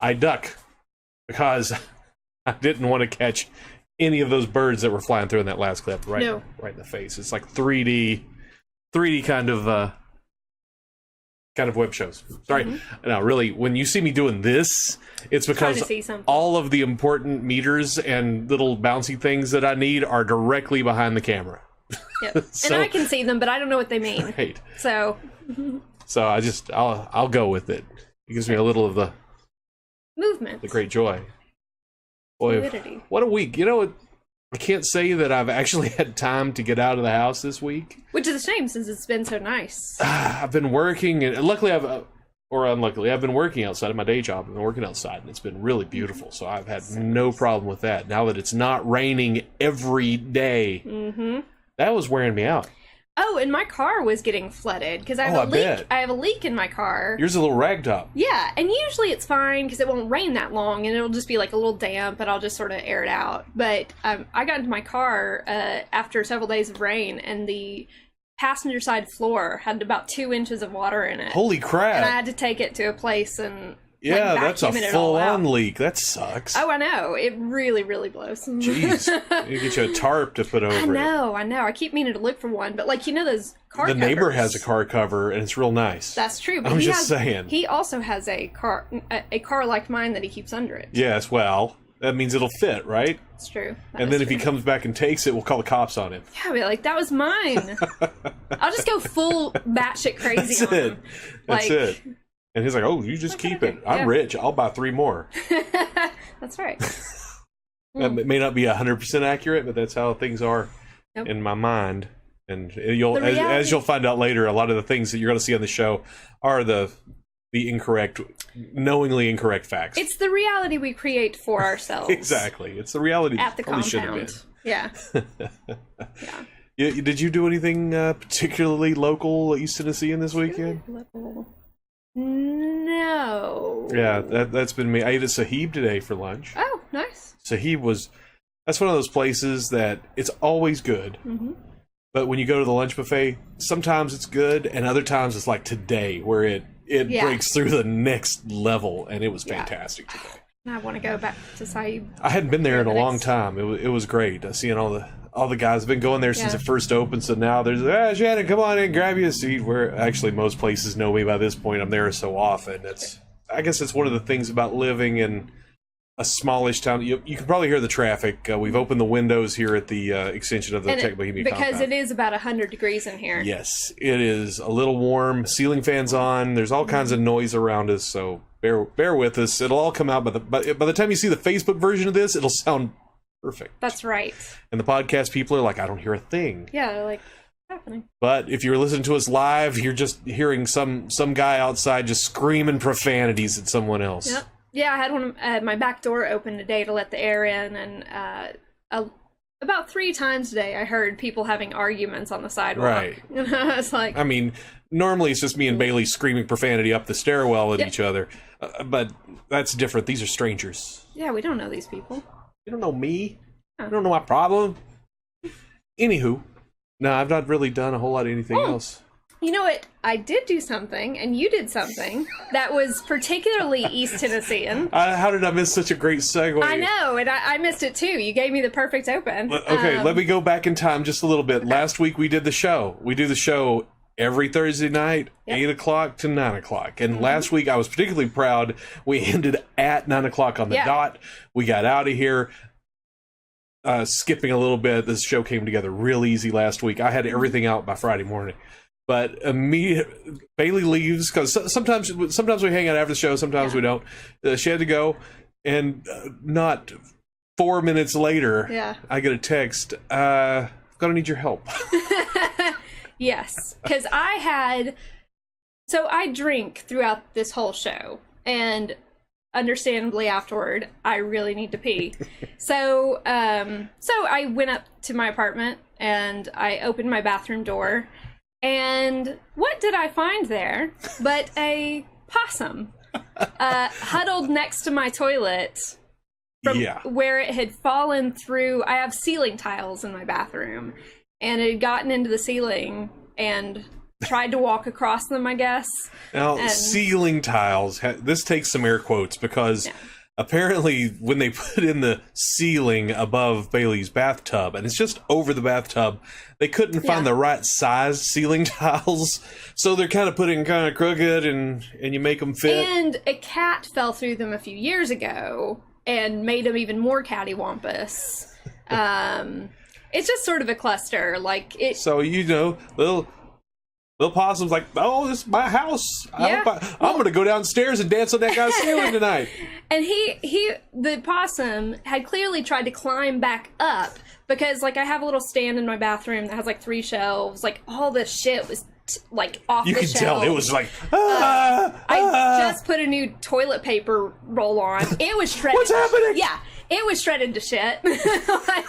I duck because I didn't want to catch any of those birds that were flying through in that last clip right in the face. It's like 3D kind of web shows. Sorry. No, really, when you see me doing this, it's because all of the important meters and little bouncy things that I need are directly behind the camera. Yep. So, and I can see them, but I don't know what they mean. Right. So I'll go with it. It gives me a little of the movement, the great joy. Boy, fluidity. What a week! You know, I can't say that I've actually had time to get out of the house this week, which is a shame since it's been so nice. I've been working, and luckily or unluckily, I've been working outside of my day job. I've been working outside, and it's been really beautiful. So I've had no problem with that. Now that it's not raining every day, that was wearing me out. Oh, and my car was getting flooded because I have a leak. Bet. I have a leak in my car. Yours is a little ragtop. Yeah, and usually it's fine because it won't rain that long, and it'll just be like a little damp, and I'll just sort of air it out. But I got into my car after several days of rain, and the passenger side floor had about 2 inches of water in it. Holy crap! And I had to take it to a place and that's a full-on leak. That sucks. Oh, I know. It really, really blows. Jeez. You get you a tarp to put over it. I know. I keep meaning to look for one, but those car covers. The neighbor has a car cover, and it's real nice. That's true. But I'm just saying. He also has a car like mine that he keeps under it. Yes, well, that means it'll fit, right? It's true. And then if he comes back and takes it, we'll call the cops on him. Yeah, I'll be like, that was mine. I'll just go full batshit crazy on him. That's it. And he's like, oh, you just keep it. I'm rich. I'll buy 3 more. That's right. It may not be 100% accurate, but that's how things are in my mind. And as you'll find out later, a lot of the things that you're going to see on the show are the incorrect, knowingly incorrect facts. It's the reality we create for ourselves. Exactly. It's the reality at the probably compound. Should have been. Yeah. Did you do anything particularly local East Tennessee in this weekend? Local. No. Yeah, that's been me. I ate at Sahib today for lunch. Oh, nice. Sahib that's one of those places that it's always good. But when you go to the lunch buffet, sometimes it's good, and other times it's like today, where it breaks through the next level, and it was fantastic today. I want to go back to Sahib. I hadn't been there in a long time. It was great seeing all the guys. Have been going there since it first opened, so now there's Shannon, come on in, grab you a seat. Where actually most places know me by this point. I'm there so often. I guess it's one of the things about living in a smallish town. You can probably hear the traffic. We've opened the windows here at the extension of the Tech Bohemia because compound. it is about 100 degrees in here. Yes, it is a little warm. Ceiling fans on. There's all kinds of noise around us, so bear with us. It'll all come out by the time you see the Facebook version of this, it'll sound perfect. That's right. And the podcast people are like, I don't hear a thing. Yeah, they're like, what's happening? But if you're listening to us live, you're just hearing some guy outside just screaming profanities at someone else. Yep. Yeah, I had my back door open today to let the air in, and about 3 times today I heard people having arguments on the sidewalk. Right. And I was like, I mean, normally it's just me and Bailey screaming profanity up the stairwell at each other. But that's different. These are strangers. Yeah, we don't know these people. You don't know me. You don't know my problem. Anywho, no, I've not really done a whole lot of anything else. You know what? I did do something, and you did something that was particularly East Tennessean. How did I miss such a great segue? I know, and I missed it too. You gave me the perfect open. Okay, let me go back in time just a little bit. Last week we did the show. We do the show every Thursday night, 8 o'clock to 9 o'clock. And last week I was particularly proud. We ended at 9 o'clock on the dot. We got out of here. Skipping a little bit, this show came together real easy last week. I had everything out by Friday morning. But Bailey leaves because sometimes we hang out after the show, sometimes we don't. She had to go, and not 4 minutes later, I get a text. Gonna need your help. Yes, because I drink throughout this whole show, and understandably afterward, I really need to pee. So I went up to my apartment and I opened my bathroom door. And what did I find there but a possum huddled next to my toilet from where it had fallen through. I have ceiling tiles in my bathroom, and it had gotten into the ceiling and tried to walk across them, I guess. Now, ceiling tiles, this takes some air quotes because apparently when they put in the ceiling above Bailey's bathtub, and it's just over the bathtub, they couldn't find the right size ceiling tiles, so they're kind of putting kind of crooked, and you make them fit. And a cat fell through them a few years ago and made them even more cattywampus. It's just sort of a cluster, like it. So little Possum's like, oh, this is my house. I'm going to go downstairs and dance on that guy's ceiling tonight. And the possum had clearly tried to climb back up because, like, I have a little stand in my bathroom that has like 3 shelves. Like, all this shit was like off the shelves. You could tell it was like, I just put a new toilet paper roll on. It was shredded. What's happening? Yeah. It was shredded to shit. Like,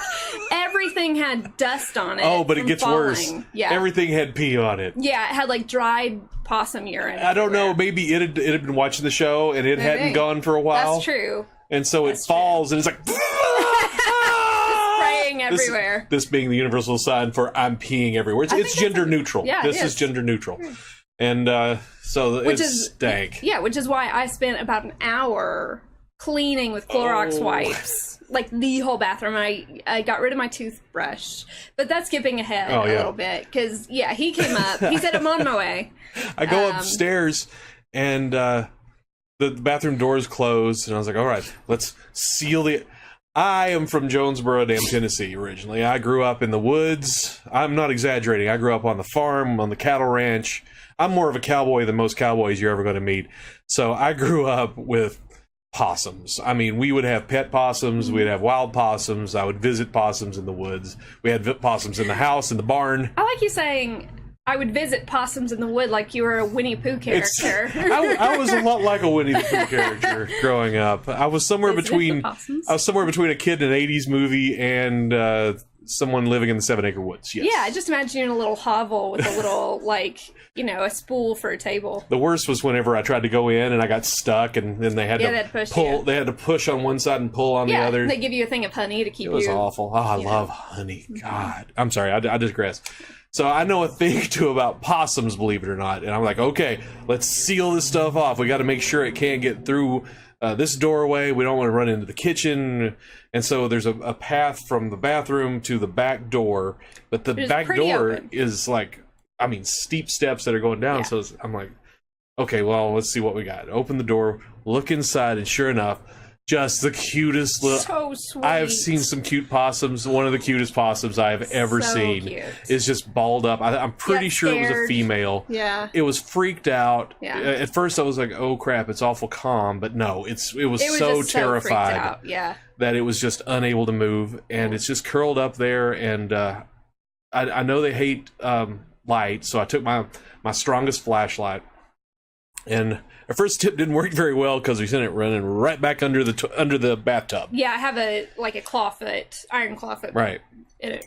everything had dust on it. Oh, but it gets worse. Yeah. Everything had pee on it. Yeah, it had like dried possum urine. I don't know. Maybe it had been watching the show and it hadn't gone for a while. That's true. And so it falls and it's like spraying everywhere. This being the universal sign for I'm peeing everywhere. It's gender neutral. Yeah, this is gender neutral. And so it's stank. Yeah, which is why I spent about an hour cleaning with Clorox wipes, like the whole bathroom. I got rid of my toothbrush, but that's skipping ahead a little bit because he came up. He said, "I'm on my way." I go upstairs and the bathroom doors closed, and I was like, "All right, let's seal the." I am from Jonesboro, Tennessee, originally. I grew up in the woods. I'm not exaggerating. I grew up on the farm, on the cattle ranch. I'm more of a cowboy than most cowboys you're ever going to meet. So I grew up with possums. I mean, we would have pet possums, we'd have wild possums, I would visit possums in the woods. We had possums in the house, in the barn. I like you saying I would visit possums in the wood like you were a Winnie Pooh character. I was a lot like a Winnie the Pooh character growing up. I was somewhere between a kid in an 80s movie and someone living in the 7 Acre Woods. Yes. Yeah, I just imagine you in a little hovel with a little, like, a spool for a table. The worst was whenever I tried to go in and I got stuck, and then they had to pull. You. They had to push on one side and pull on the other. They give you a thing of honey to keep you. It was awful. Oh, I love honey. God, I'm sorry, I digress. So I know a thing or two about possums, believe it or not, and I'm like, okay, let's seal this stuff off. We got to make sure it can't get through this doorway. We don't want to run into the kitchen. And so there's a path from the bathroom to the back door, but the back door is like, I mean, steep steps that are going down. Yeah. So I'm like, okay, well, let's see what we got. Open the door, look inside, and sure enough, just the cutest little. So sweet. I have seen some cute possums. One of the cutest possums I have ever seen is just balled up. I'm pretty sure it was a female. Yeah. It was freaked out. Yeah. At first, I was like, "Oh crap, it's awful calm," but no, it was so terrified that it was just unable to move, and it's just curled up there. And I know they hate light, so I took my strongest flashlight. And our first tip didn't work very well because we sent it running right back under the bathtub. Yeah, I have a iron clawfoot. Right. And it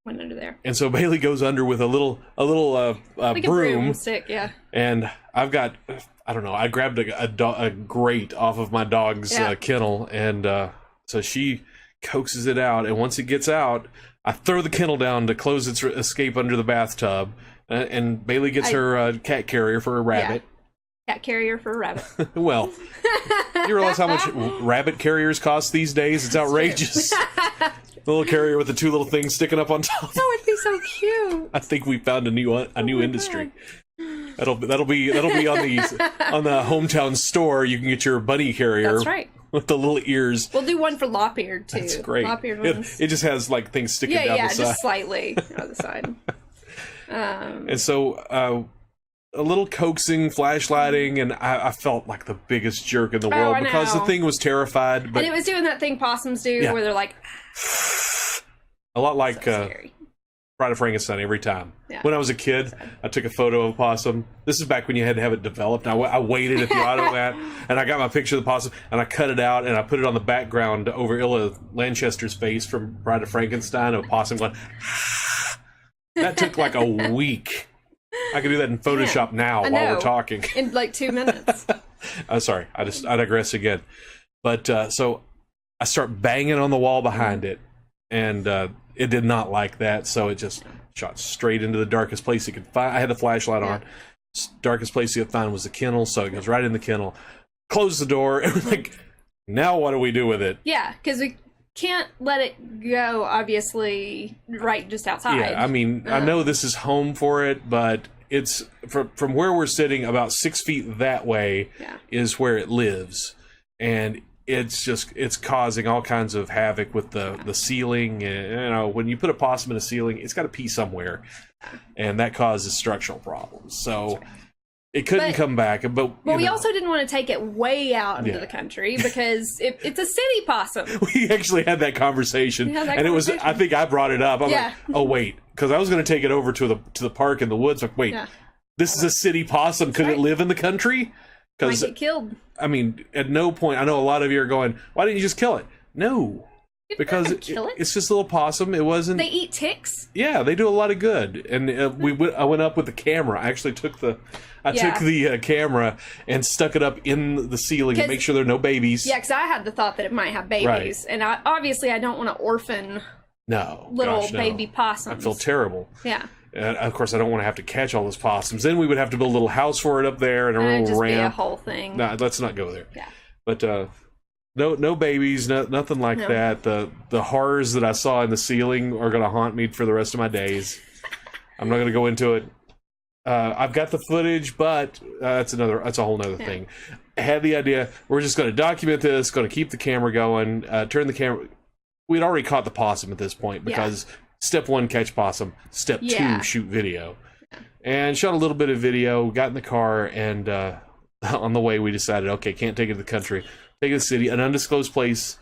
went under there. And so Bailey goes under with a little like broom. A broomstick, yeah. And I've got, I don't know, I grabbed a grate off of my dog's kennel, and so she coaxes it out. And once it gets out, I throw the kennel down to close its escape under the bathtub. And Bailey gets her cat carrier for a rabbit. Yeah. Cat carrier for a rabbit. Well, you realize how much rabbit carriers cost these days? It's outrageous. The little carrier with the 2 little things sticking up on top. That would be so cute. I think we found a new industry. That'll be on the hometown store. You can get your bunny carrier. That's right. With the little ears. We'll do one for lop-eared too. That's great. Lop-eared ones. It just has like things sticking down the side. Just slightly on the side. And so a little coaxing, flashlighting, and I felt like the biggest jerk in the world because the thing was terrified. But and it was doing that thing possums do where they're like... A lot like Bride of Frankenstein every time. Yeah. When I was a kid, I took a photo of a possum. This is back when you had to have it developed. I waited at the automat, and I got my picture of the possum, and I cut it out, and I put it on the background over Illa Lanchester's face from Bride of Frankenstein, of a possum going... That took like a week. I can do that in Photoshop now while we're talking. In like 2 minutes. Sorry, I digress again. But so I start banging on the wall behind it, and it did not like that, so it just shot straight into the darkest place he could find. I had the flashlight on. Darkest place he could find was the kennel, so it goes right in the kennel. Close the door, and we're like, now what do we do with it? Yeah, because we can't let it go, obviously, right just outside. Yeah, I mean, I know this is home for it, but it's from where we're sitting about 6 feet that way is where it lives. And it's causing all kinds of havoc with the ceiling. And, you know, when you put a possum in a ceiling, it's got to pee somewhere. And that causes structural problems. So it couldn't come back. But we also didn't want to take it way out into the country because it's a city possum. We actually had that conversation. It was, I think I brought it up. I'm like, oh, wait. Because I was going to take it over to the park in the woods. Like, wait, this is a city possum. Could it live in the country? Might get killed. I mean, at no point, I know a lot of you are going, why didn't you just kill it? No. Because it's just a little possum. It wasn't... They eat ticks? Yeah, they do a lot of good. And I went up with the camera. I actually took the camera and stuck it up in the ceiling to make sure there are no babies. Yeah, because I had the thought that it might have babies. Right. And obviously I don't want to orphan little baby possums. I feel terrible. Yeah. And of course, I don't want to have to catch all those possums. Then we would have to build a little house for it up there and a little ramp. Be a whole thing. No, let's not go there. Yeah. But no babies, nothing like that. The horrors that I saw in the ceiling are going to haunt me for the rest of my days. I'm not going to go into it. I've got the footage, but that's a whole nother thing. I had the idea, we're just going to document this, going to keep the camera going, turn the camera. We'd already caught the possum at this point because step 1, catch possum. Step 2, shoot video. And shot a little bit of video, got in the car, and on the way we decided, okay, can't take it to the country. Take it to the city, an undisclosed place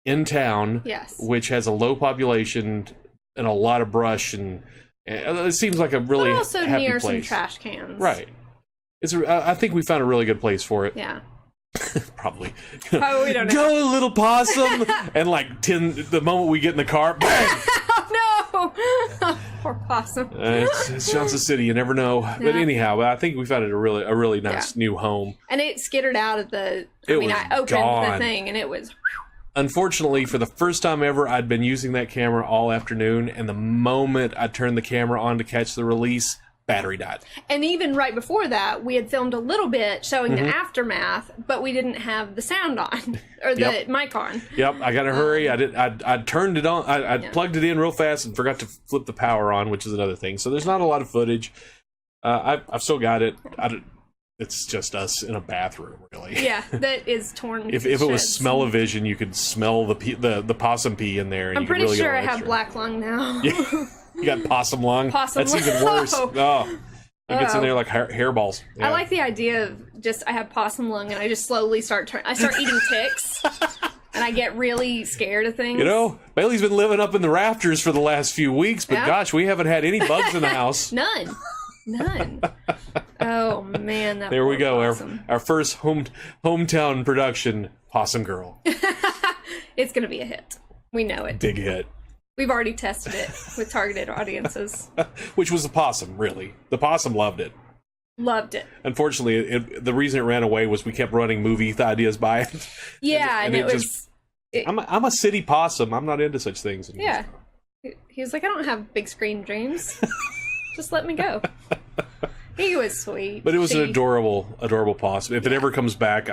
in town, which has a low population and a lot of brush, and it seems like a really also happy near place. Some trash cans. Right. I think we found a really good place for it. Yeah. Probably. Oh, we don't know. Go, little possum! And like the moment we get in the car, bang! Oh no! Poor possum. It's Johnson City. You never know. Yeah. But anyhow, I think we found it a really nice new home. And it skittered out of the. I opened the thing and it was. Unfortunately, for the first time ever, I'd been using that camera all afternoon, and the moment I turned the camera on to catch the release, battery died. And even right before that, we had filmed a little bit showing the aftermath, but we didn't have the sound on or the mic on. Yep, I got to hurry. I turned it on. I plugged it in real fast and forgot to flip the power on, which is another thing. So there's not a lot of footage. I've still got it. It's just us in a bathroom, really. Yeah, that is torn. If it was smell-o-vision, you could smell the possum pee in there. And I'm pretty sure I have black lung now. Yeah. You got possum lung? That's even worse. Oh, it gets in there like hairballs. Yeah. I like the idea of I have possum lung and I just slowly start eating ticks. And I get really scared of things. You know, Bailey's been living up in the rafters for the last few weeks, but gosh, we haven't had any bugs in the house. None. Oh man, there we go. Possum. Our first hometown production, Possum Girl. It's gonna be a hit. We know it. Big hit. We've already tested it with targeted audiences. Which was the possum, really. The possum loved it. Loved it. Unfortunately, the reason it ran away was we kept running movie ideas by it. Yeah, and it was. I'm a city possum. I'm not into such things anymore. Yeah. He was like, I don't have big screen dreams. Just let me go. He was sweet. But it was an adorable possum. If it ever comes back,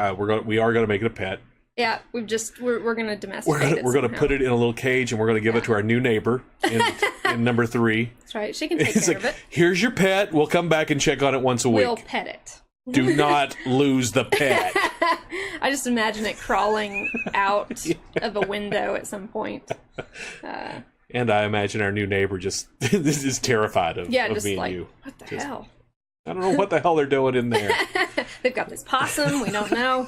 we are going to make it a pet. Yeah, we're going to domesticate it. We're going to put it in a little cage, and we're going to give it to our new neighbor in number 3. That's right. She can take care of it. Here's your pet. We'll come back and check on it once a week. We'll pet it. Do not lose the pet. I just imagine it crawling out of a window at some point. And I imagine our new neighbor just is terrified of me and you. What the hell? I don't know what the hell they're doing in there. They've got this possum. We don't know.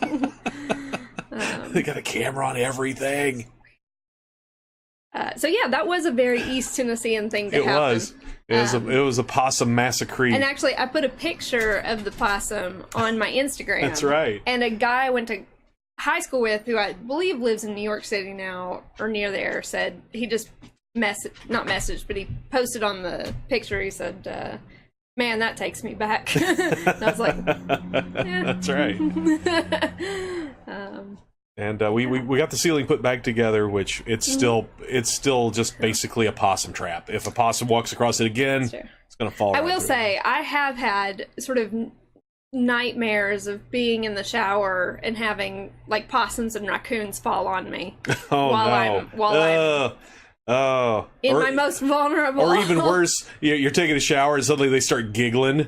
They got a camera on everything. So yeah, that was a very East Tennessean thing to happen. It was a possum massacre. And actually, I put a picture of the possum on my Instagram. That's right. And a guy I went to high school with, who I believe lives in New York City now, or near there, said he just but he posted on the picture. He said, "Man, that takes me back." And I was like, "Yeah, that's right." And we got the ceiling put back together, which it's still just basically a possum trap. If a possum walks across it again, it's going to fall. I right will through. say, I have had sort of nightmares of being in the shower and having like possums and raccoons fall on me while I'm in my most vulnerable. Or even worse, you're taking a shower and suddenly they start giggling,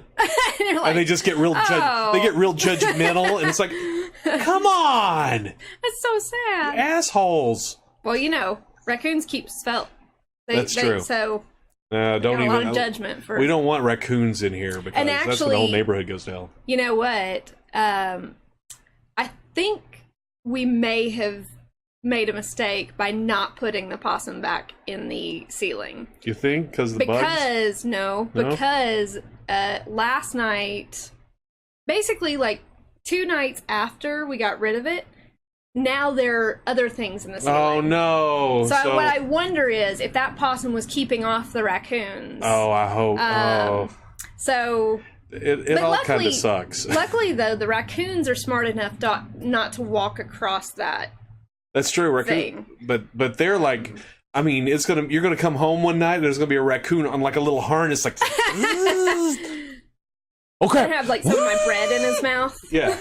and they just get real they get real judgmental, and it's like, come on, that's so sad, assholes. Well, raccoons keep felt. That's true. So don't a even lot of judgment for. We don't want raccoons in here because and that's when the whole neighborhood goes to hell. You know what? I think we may have made a mistake by not putting the possum back in the ceiling. You think because of the bugs? Because last night, basically like 2 nights after we got rid of it, now there are other things in the ceiling. Oh no! So what I wonder is if that possum was keeping off the raccoons. Oh, I hope. So it all kind of sucks. Luckily, though, the raccoons are smart enough not to walk across that. That's true, raccoon. But they're like, I mean, you're gonna come home one night and there's gonna be a raccoon on like a little harness, like. Okay. And have like some of my bread in his mouth. Yeah.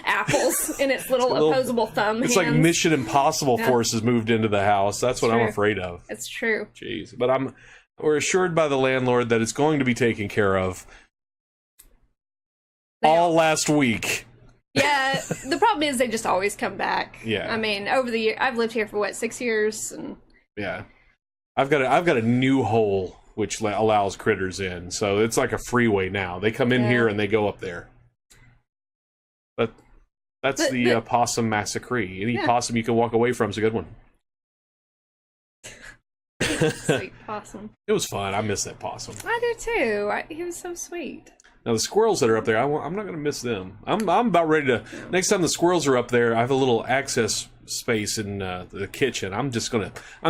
Apples in its little opposable thumb. It's hands. like Mission Impossible forces moved into the house. That's what I'm afraid of. It's true. Jeez, but we're assured by the landlord that it's going to be taken care of. All last week. Yeah, the problem is they just always come back. Yeah. I mean, over the year, I've lived here for 6 years, and yeah, I've got a new hole which allows critters in, so it's like a freeway now. They come in here and they go up there. But that's the possum massacre. Any possum you can walk away from is a good one. Sweet possum. It was fun. I miss that possum. I do too. He was so sweet. Now the squirrels that are up there, I'm not going to miss them. I'm about ready to. Next time the squirrels are up there, I have a little access space in the kitchen. I'm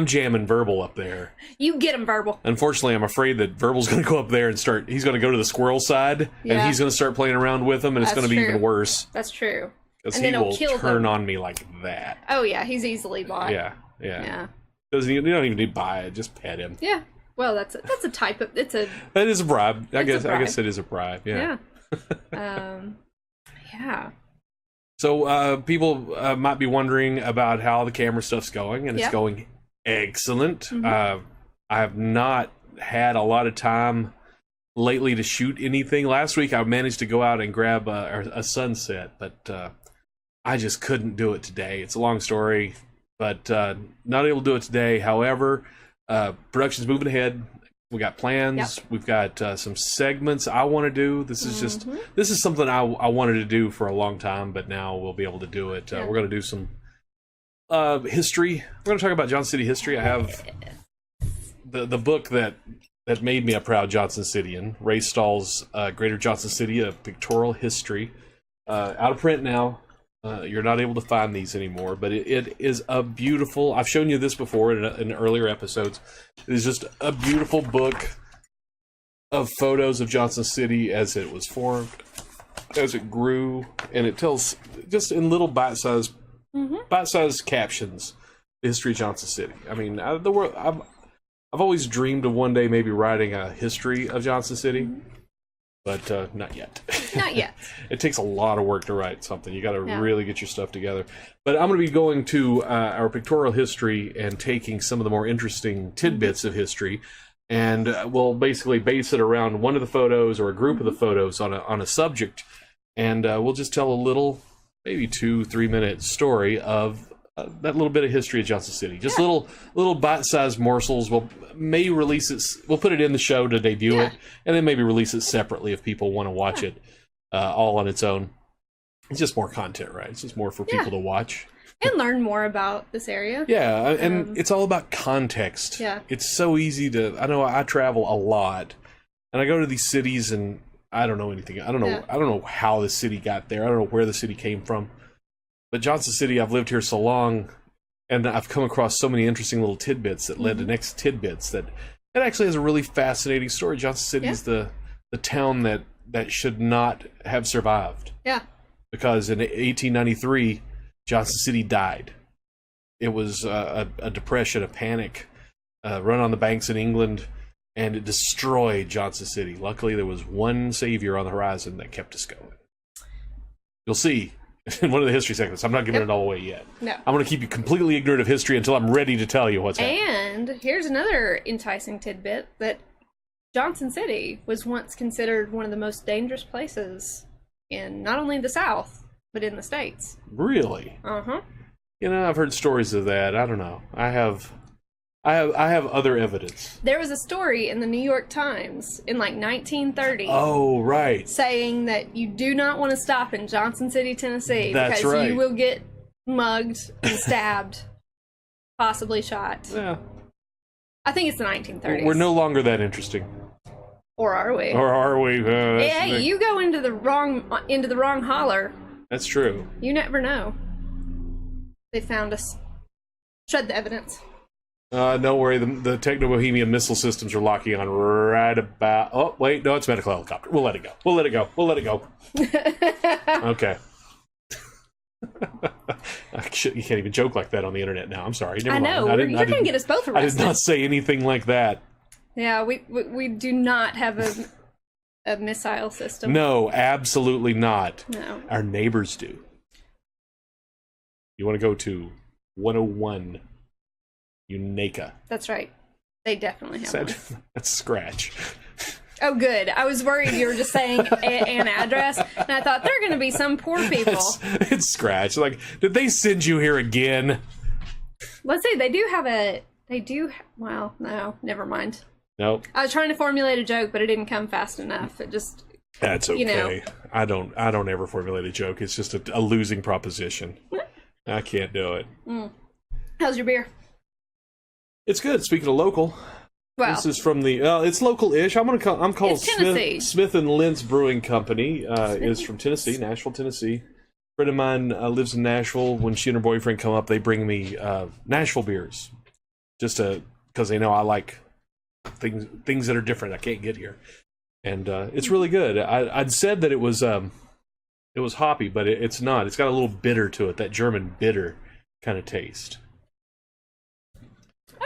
jamming Verbal up there. You get him, Verbal. Unfortunately, I'm afraid that Verbal's going to go up there and he's going to go to the squirrel side, and he's going to start playing around with them, and it's going to be even worse. That's true. Because he will turn on me like that. Oh yeah, he's easily bought. Yeah. You don't even need to buy it; just pet him. Yeah. Well, that's a type of that is a bribe. I guess it is a bribe. Yeah. Yeah. So people might be wondering about how the camera stuff's going, and it's going excellent. Mm-hmm. I have not had a lot of time lately to shoot anything. Last week I managed to go out and grab a sunset, but I just couldn't do it today. It's a long story, but not able to do it today. However, production's moving ahead. We got plans. Yep. We've got some segments I want to do. This is something I wanted to do for a long time, but now we'll be able to do it. We're going to do some history. We're going to talk about Johnson City history. I have the book that made me a proud Johnson Cityan, Ray Stahl's Greater Johnson City, a pictorial history, out of print now. You're not able to find these anymore, but it is a beautiful. I've shown you this before in earlier episodes. It is just a beautiful book of photos of Johnson City as it was formed, as it grew, and it tells just in little bite-sized captions the history of Johnson City. I mean, the world. I've always dreamed of one day maybe writing a history of Johnson City. But not yet. Not yet. It takes a lot of work to write something. You got to really get your stuff together. But I'm going to be going to our pictorial history and taking some of the more interesting tidbits of history, and we'll basically base it around one of the photos or a group of the photos on a subject, and we'll just tell a little, maybe 2-3 minute story of that little bit of history of Johnson City. Just little bite-sized morsels. We'll put it in the show to debut it, and then maybe release it separately if people want to watch it all on its own. It's just more content, right? It's just more for people to watch. And learn more about this area. Yeah, and it's all about context. Yeah. It's so easy I know I travel a lot, and I go to these cities, and I don't know anything. I don't know how the city got there. I don't know where the city came from. But Johnson City, I've lived here so long, and I've come across so many interesting little tidbits that led to next tidbits that it actually has a really fascinating story. Johnson City is the town that should not have survived. Yeah. Because in 1893, Johnson City died. It was a depression, a panic, run on the banks in England, and it destroyed Johnson City. Luckily, there was one savior on the horizon that kept us going. You'll see in one of the history segments. I'm not giving it all away yet. No. I'm going to keep you completely ignorant of history until I'm ready to tell you what's happening. And here's another enticing tidbit that Johnson City was once considered one of the most dangerous places in not only the South, but in the States. Really? Uh-huh. You know, I've heard stories of that. I don't know. I have other evidence. There was a story in the New York Times in like 1930. Oh, right. Saying that you do not want to stop in Johnson City, Tennessee. That's because right. you will get mugged and stabbed, possibly shot. Yeah. I think it's the 1930s. We're no longer that interesting. Or are we? Or are we? Hey, you go into the wrong holler. That's true. You never know. They found us. Shred the evidence. Don't worry, the Techno-Bohemian missile systems are locking on right about... Oh, wait, no, it's medical helicopter. We'll let it go. Okay. You can't even joke like that on the internet now. I'm sorry. Never I know. mind. You're going to get us both arrested. I did not say anything like that. Yeah, we do not have a missile system. No, absolutely not. No. Our neighbors do. You want to go to 101 Unaka. That's right. They definitely have one. That's Scratch. Oh, good. I was worried you were just saying an address, and I thought, there are going to be some poor people. It's Scratch. Like, did they send you here again? Let's see. They do have a... Well, no. Never mind. Nope. I was trying to formulate a joke, but it didn't come fast enough. It just... That's okay. You know. I don't ever formulate a joke. It's just a losing proposition. I can't do it. How's your beer? It's good. Speaking of local, Well, this is from the. It's local-ish. I'm called It's Tennessee. Smith and Lentz Brewing Company. Is from Tennessee, Nashville, Tennessee. A friend of mine lives in Nashville. When she and her boyfriend come up, they bring me Nashville beers, just because they know I like things that are different I can't get here, and it's really good. I'd said that it was hoppy, but it's not. It's got a little bitter to it, that German bitter kind of taste.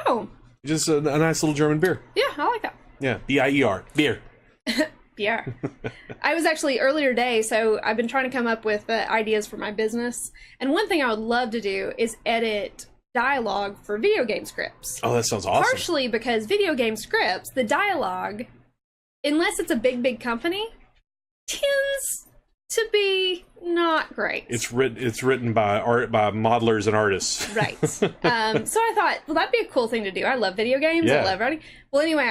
Oh. Just a nice little German beer. Yeah, I like that. Yeah, B-I-E-R, beer. Beer. I was actually earlier today, so I've been trying to come up with ideas for my business. And one thing I would love to do is edit dialogue for video game scripts. Oh, that sounds awesome. Partially because video game scripts, the dialogue, unless it's a big company, tends to be not great. It's written by modelers and artists. Right. So I thought, well, that'd be a cool thing to do. I love video games. Yeah. I love writing. Well, anyway,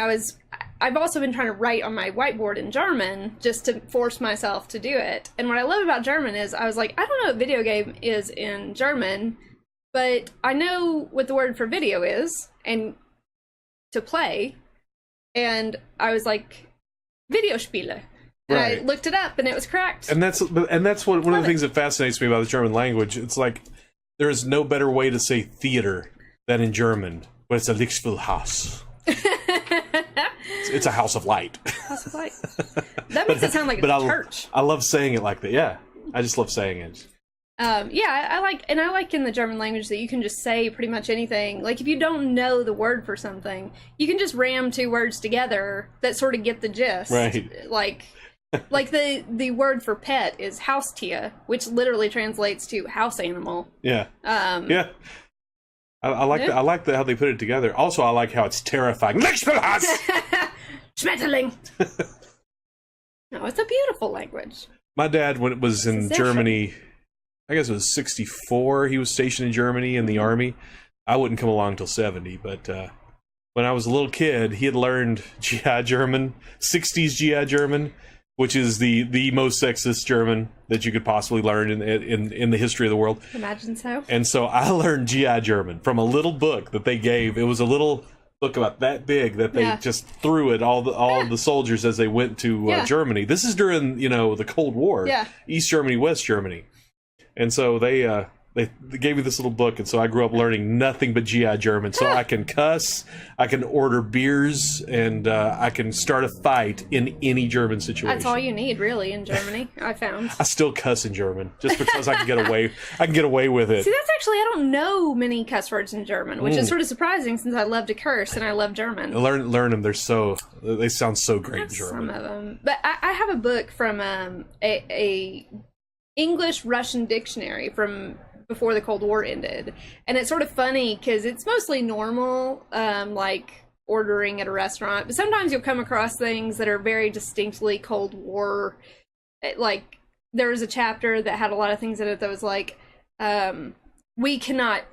I've also been trying to write on my whiteboard in German just to force myself to do it. And what I love about German is I was like, I don't know what video game is in German, but I know what the word for video is and to play. And I was like, Videospiele. And Right. I looked it up, and it was correct. And that's one of the things that fascinates me about the German language. It's like there is no better way to say theater than in German, but it's a Lichtspielhaus. It's a house of light. House of light. That makes it sound like a church. I love saying it like that. Yeah, I just love saying it. Yeah, I like in the German language that you can just say pretty much anything. Like if you don't know the word for something, you can just ram two words together that sort of get the gist. Right. Like the word for pet is Haustier, which literally translates to house animal. Yeah. Yeah. I like yeah. I like how they put it together. Also, I like how it's terrifying. Schmetterling. No, it's a beautiful language. My dad, when it was in Germany, I guess it was 1964, he was stationed in Germany in the army. I wouldn't come along till 1970, but when I was a little kid, he had learned GI German, 60s GI German, which is the most sexist German that you could possibly learn in the history of the world. Imagine so. And so I learned GI German from a little book that they gave. It was a little book about that big that they just threw at all the soldiers as they went to Germany. This is during the Cold War. Yeah. East Germany, West Germany, and so they They gave me this little book, and so I grew up learning nothing but GI German. So I can cuss, I can order beers, and I can start a fight in any German situation. That's all you need, really, in Germany, I found. I still cuss in German, just because I can get away. I can get away with it. See, that's actually, I don't know many cuss words in German, which is sort of surprising since I love to curse and I love German. Learn them. They sound so great in German. Some of them. But I have a book from a English-Russian dictionary from before the Cold War ended, and it's sort of funny because it's mostly normal, like ordering at a restaurant, but sometimes you'll come across things that are very distinctly Cold War. Like there was a chapter that had a lot of things in it that was like, we cannot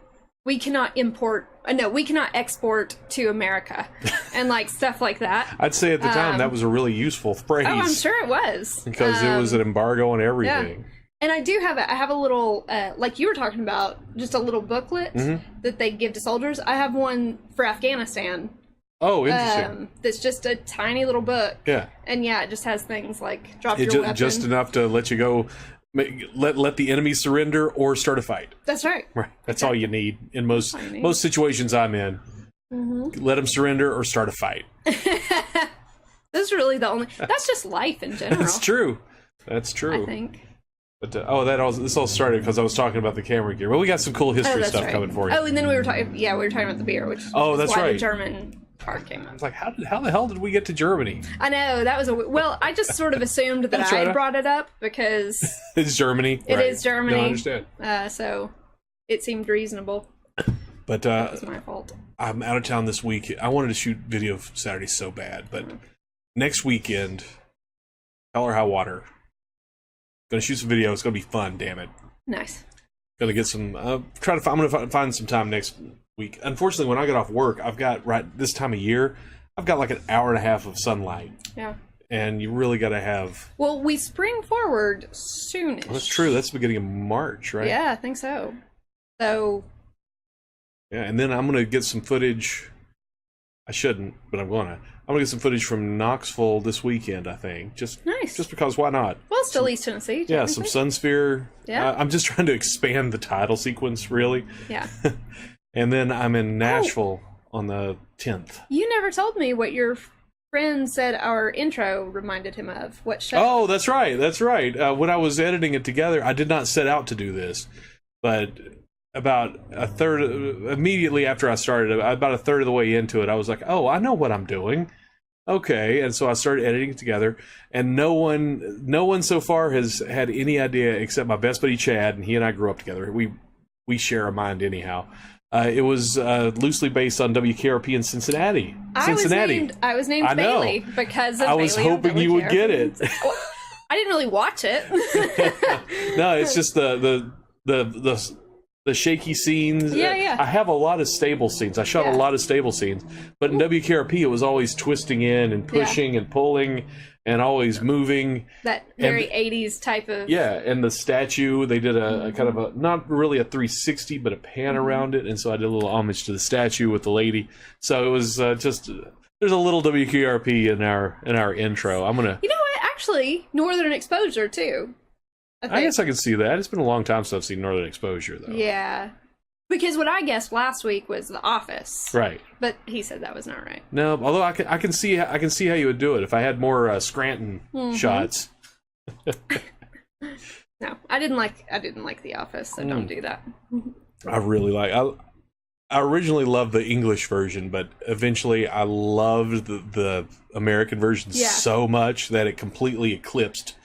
export to America, and like stuff like that. I'd say at the time that was a really useful phrase. Oh, I'm sure it was, because it was an embargo on everything. Yeah. And I have a little, like you were talking about, just a little booklet that they give to soldiers. I have one for Afghanistan. Oh, interesting. That's just a tiny little book. Yeah. And yeah, it just has things like drop your weapon. Just enough to let you go, let the enemy surrender or start a fight. That's right. Right. That's all you need in most situations I'm in. Let them surrender or start a fight. That's really the only. That's just life in general. That's true. That's true. I think. But this all started because I was talking about the camera gear. Well, we got some cool history stuff coming for you. Oh, and then we were talking about the beer, which that's why right. the German part came I up. was like, how the hell did we get to Germany? I know that was well. I just sort of assumed that I had brought it up because it's Germany. It is Germany. No, I understand. So it seemed reasonable. But that was my fault. I'm out of town this week. I wanted to shoot video Saturday so bad, but next weekend, hell or high water. Gonna shoot some video. It's gonna be fun. Damn it. Nice. Gonna get some. I'm gonna find some time next week. Unfortunately, when I get off work, I've got this time of year, I've got like an hour and a half of sunlight. Yeah. And you really gotta have. Well, we spring forward soonish. Well, that's true. That's the beginning of March, right? Yeah, I think so. So. Yeah, and then I'm gonna get some footage. I shouldn't, but I'm gonna get some footage from Knoxville this weekend, I think. Just because, why not? Well, still East Tennessee. Yeah, some Sunsphere. Yeah. I'm just trying to expand the title sequence, really. Yeah. And then I'm in Nashville on the 10th. You never told me what your friend said our intro reminded him of. What show? Oh, that's right. That's right. When I was editing it together, I did not set out to do this, but about a third, immediately after I started, about a third of the way into it, I was like, oh, I know what I'm doing. Okay, and so I started editing it together, and no one so far has had any idea except my best buddy Chad, and he and I grew up together. We share a mind anyhow. It was loosely based on WKRP in Cincinnati. I was named Bailey because of I was Bailey hoping you would get it. Well, I didn't really watch it. No, it's just the shaky scenes. Yeah. I have a lot of stable scenes. I shot a lot of stable scenes. But in WKRP, it was always twisting in and pushing and pulling and always moving. That very 80s type of... Yeah, and the statue, they did a kind of a, not really a 360, but a pan around it. And so I did a little homage to the statue with the lady. So it was just... There's a little WKRP in our intro. I'm going to... You know what? Actually, Northern Exposure, too. I guess I can see that. It's been a long time since I've seen Northern Exposure, though. Yeah. Because what I guessed last week was The Office. Right. But he said that was not right. No, although I can see how you would do it if I had more Scranton shots. No, I didn't like The Office, so don't do that. I really I originally loved the English version, but eventually I loved the American version so much that it completely eclipsed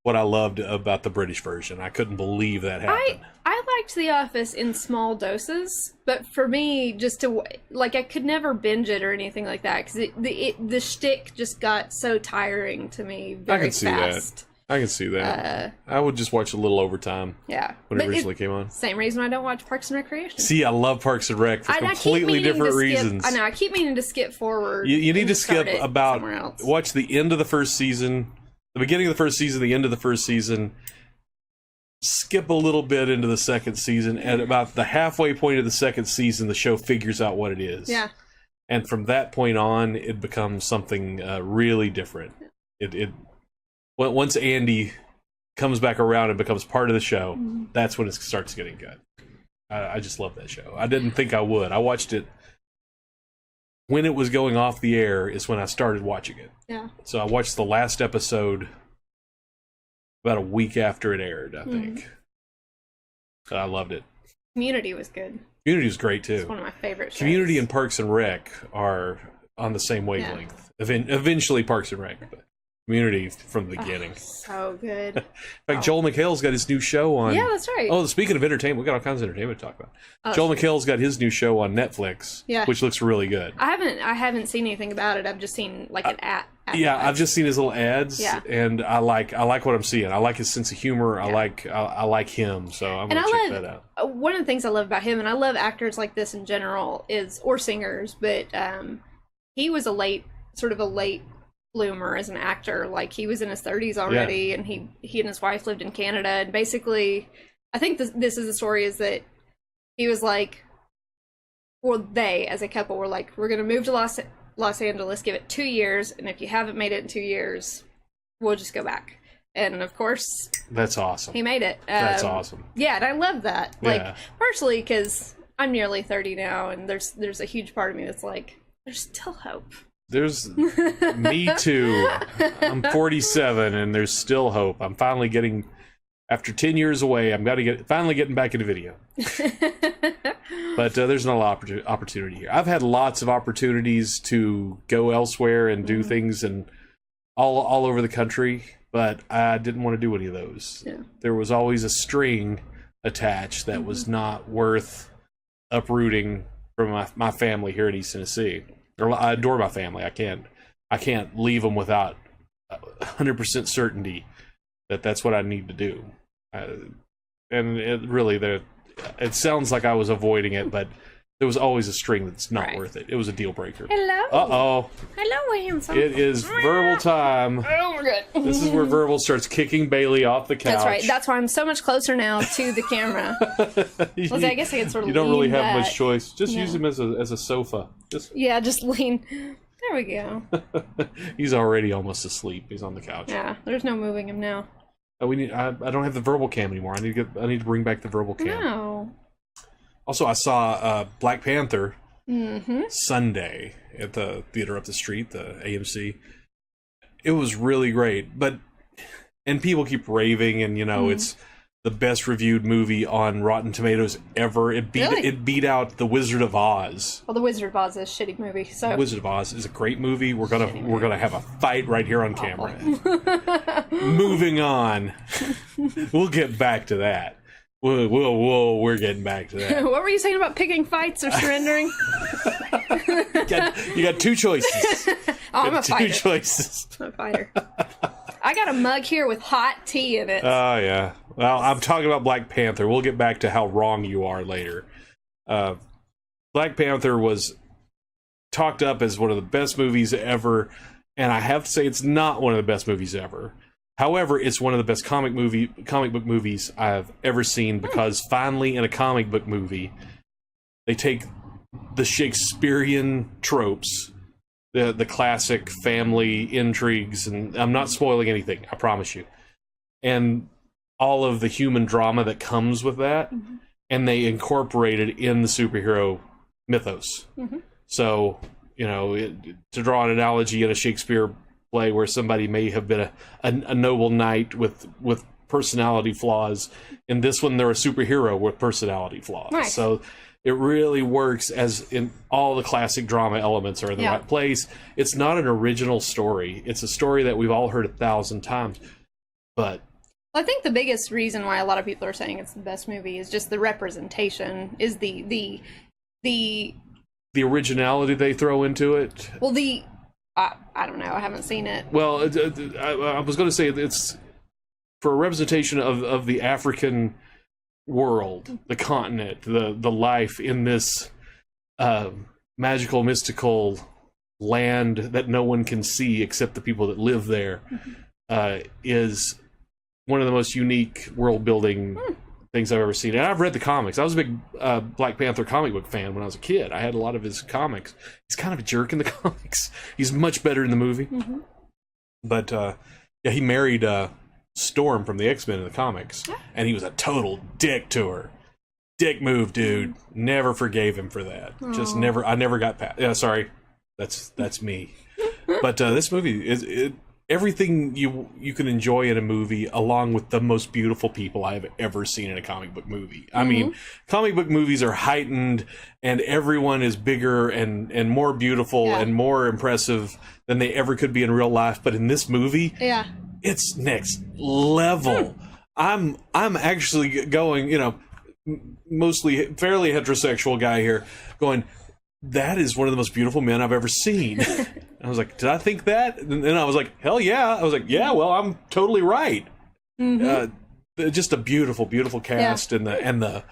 what I loved about the British version. I couldn't believe that happened. I liked The Office in small doses, but for me, just to like, I could never binge it or anything like that because the shtick just got so tiring to me very fast. I can see that. I would just watch a little overtime. Yeah, when it originally came on. Same reason I don't watch Parks and Recreation. See, I love Parks and Rec for completely different reasons. I know. I keep meaning to skip forward. You need to skip watch the end of the first season. The beginning of the first season, the end of the first season, skip a little bit into the second season. At about the halfway point of the second season, the show figures out what it is. Yeah. And from that point on, it becomes something really different. Once Andy comes back around and becomes part of the show, that's when it starts getting good. I just love that show. I didn't think I would. I watched it when it was going off the air is when I started watching it. Yeah. So I watched the last episode about a week after it aired, I think. I loved it. Community was good. Community was great too. It's one of my favorite shows. Community and Parks and Rec are on the same wavelength. Eventually Parks and Rec, but Community from the beginning. So good. In fact, Joel McHale's got his new show on. Yeah, that's right. Oh, speaking of entertainment, we got all kinds of entertainment to talk about. Joel McHale's got his new show on Netflix, which looks really good. I haven't seen anything about it. I've just seen like an ad. Yeah, I've just seen his little ads, and I like what I'm seeing. I like his sense of humor. Yeah. I like him, so I'm gonna check that out. One of the things I love about him, and I love actors like this in general, or singers, but he was a late bloomer as an actor. Like, he was in his 30s already, and he and his wife lived in Canada, and basically, I think this is the story, is that he was like, well, they as a couple were like, we're gonna move to Los Angeles, give it 2 years, and if you haven't made it in 2 years, we'll just go back. And of course, that's awesome. He made it. That's awesome. Yeah, and I love that. Like, partially because I'm nearly 30 now, and there's a huge part of me that's like, there's still hope. There's me too. I'm 47, and there's still hope. I'm finally getting, after 10 years away, I'm finally getting back into video. But there's not a lot of opportunity here. I've had lots of opportunities to go elsewhere and do things and all over the country, but I didn't want to do any of those. Yeah. There was always a string attached that was not worth uprooting from my family here in East Tennessee. I adore my family. I can't leave them without 100% certainty that that's what I need to do. And it sounds like I was avoiding it, but there was always a string that's not worth it. It was a deal breaker. Hello. Uh-oh. Hello, handsome. It is verbal time. Oh, we're good. This is where verbal starts kicking Bailey off the couch. That's right. That's why I'm so much closer now to the camera. Well, I guess I can sort of You don't really lean have back. much choice. Just use him as a sofa. Just lean. There we go. He's already almost asleep. He's on the couch. Yeah, there's no moving him now. I don't have the verbal cam anymore. I need to bring back the verbal cam. No. Also, I saw Black Panther Sunday at the theater up the street, the AMC. It was really great, and people keep raving, and it's the best reviewed movie on Rotten Tomatoes ever. It beat out The Wizard of Oz. Well, The Wizard of Oz is a shitty movie. So The Wizard of Oz is a great movie. We're gonna have a fight right here on camera. Moving on. We'll get back to that. Whoa, we're getting back to that. What were you saying about picking fights or surrendering? You got two choices. I'm a fighter. Two choices. I'm a fighter. I got a mug here with hot tea in it. Oh, yeah. Well, I'm talking about Black Panther. We'll get back to how wrong you are later. Black Panther was talked up as one of the best movies ever, and I have to say it's not one of the best movies ever. However, it's one of the best comic book movies I've ever seen, because finally in a comic book movie, they take the Shakespearean tropes, the classic family intrigues, and I'm not spoiling anything, I promise you, and all of the human drama that comes with that, and they incorporate it in the superhero mythos. So, to draw an analogy in a Shakespeare play where somebody may have been a noble knight with personality flaws, in this one they're a superhero with personality flaws. Right. So it really works, as in all the classic drama elements are in the right place. It's not an original story. It's a story that we've all heard 1,000 times. But I think the biggest reason why a lot of people are saying it's the best movie is just the representation, is the originality they throw into it. Well, I don't know. I haven't seen it. Well, I was going to say it's for a representation of the African world, the continent, the life in this magical, mystical land that no one can see except the people that live there, is one of the most unique world-building things I've ever seen. And I've read the comics. I was a big Black Panther comic book fan when I was a kid. I had a lot of his comics. He's kind of a jerk in the comics. He's much better in the movie. But he married Storm from the X-Men in the comics, and he was a total dick to her. Dick move, dude. Never forgave him for that. Just never. I never got past. Yeah, sorry. That's me. But this movie is everything you can enjoy in a movie, along with the most beautiful people I have ever seen in a comic book movie. I mean, comic book movies are heightened, and everyone is bigger and more beautiful and more impressive than they ever could be in real life. But in this movie, it's next level. I'm actually going, mostly fairly heterosexual guy here, going, that is one of the most beautiful men I've ever seen. I was like, did I think that? And I was like, hell yeah. I was like, yeah, well, I'm totally right. Just a beautiful, beautiful cast, and the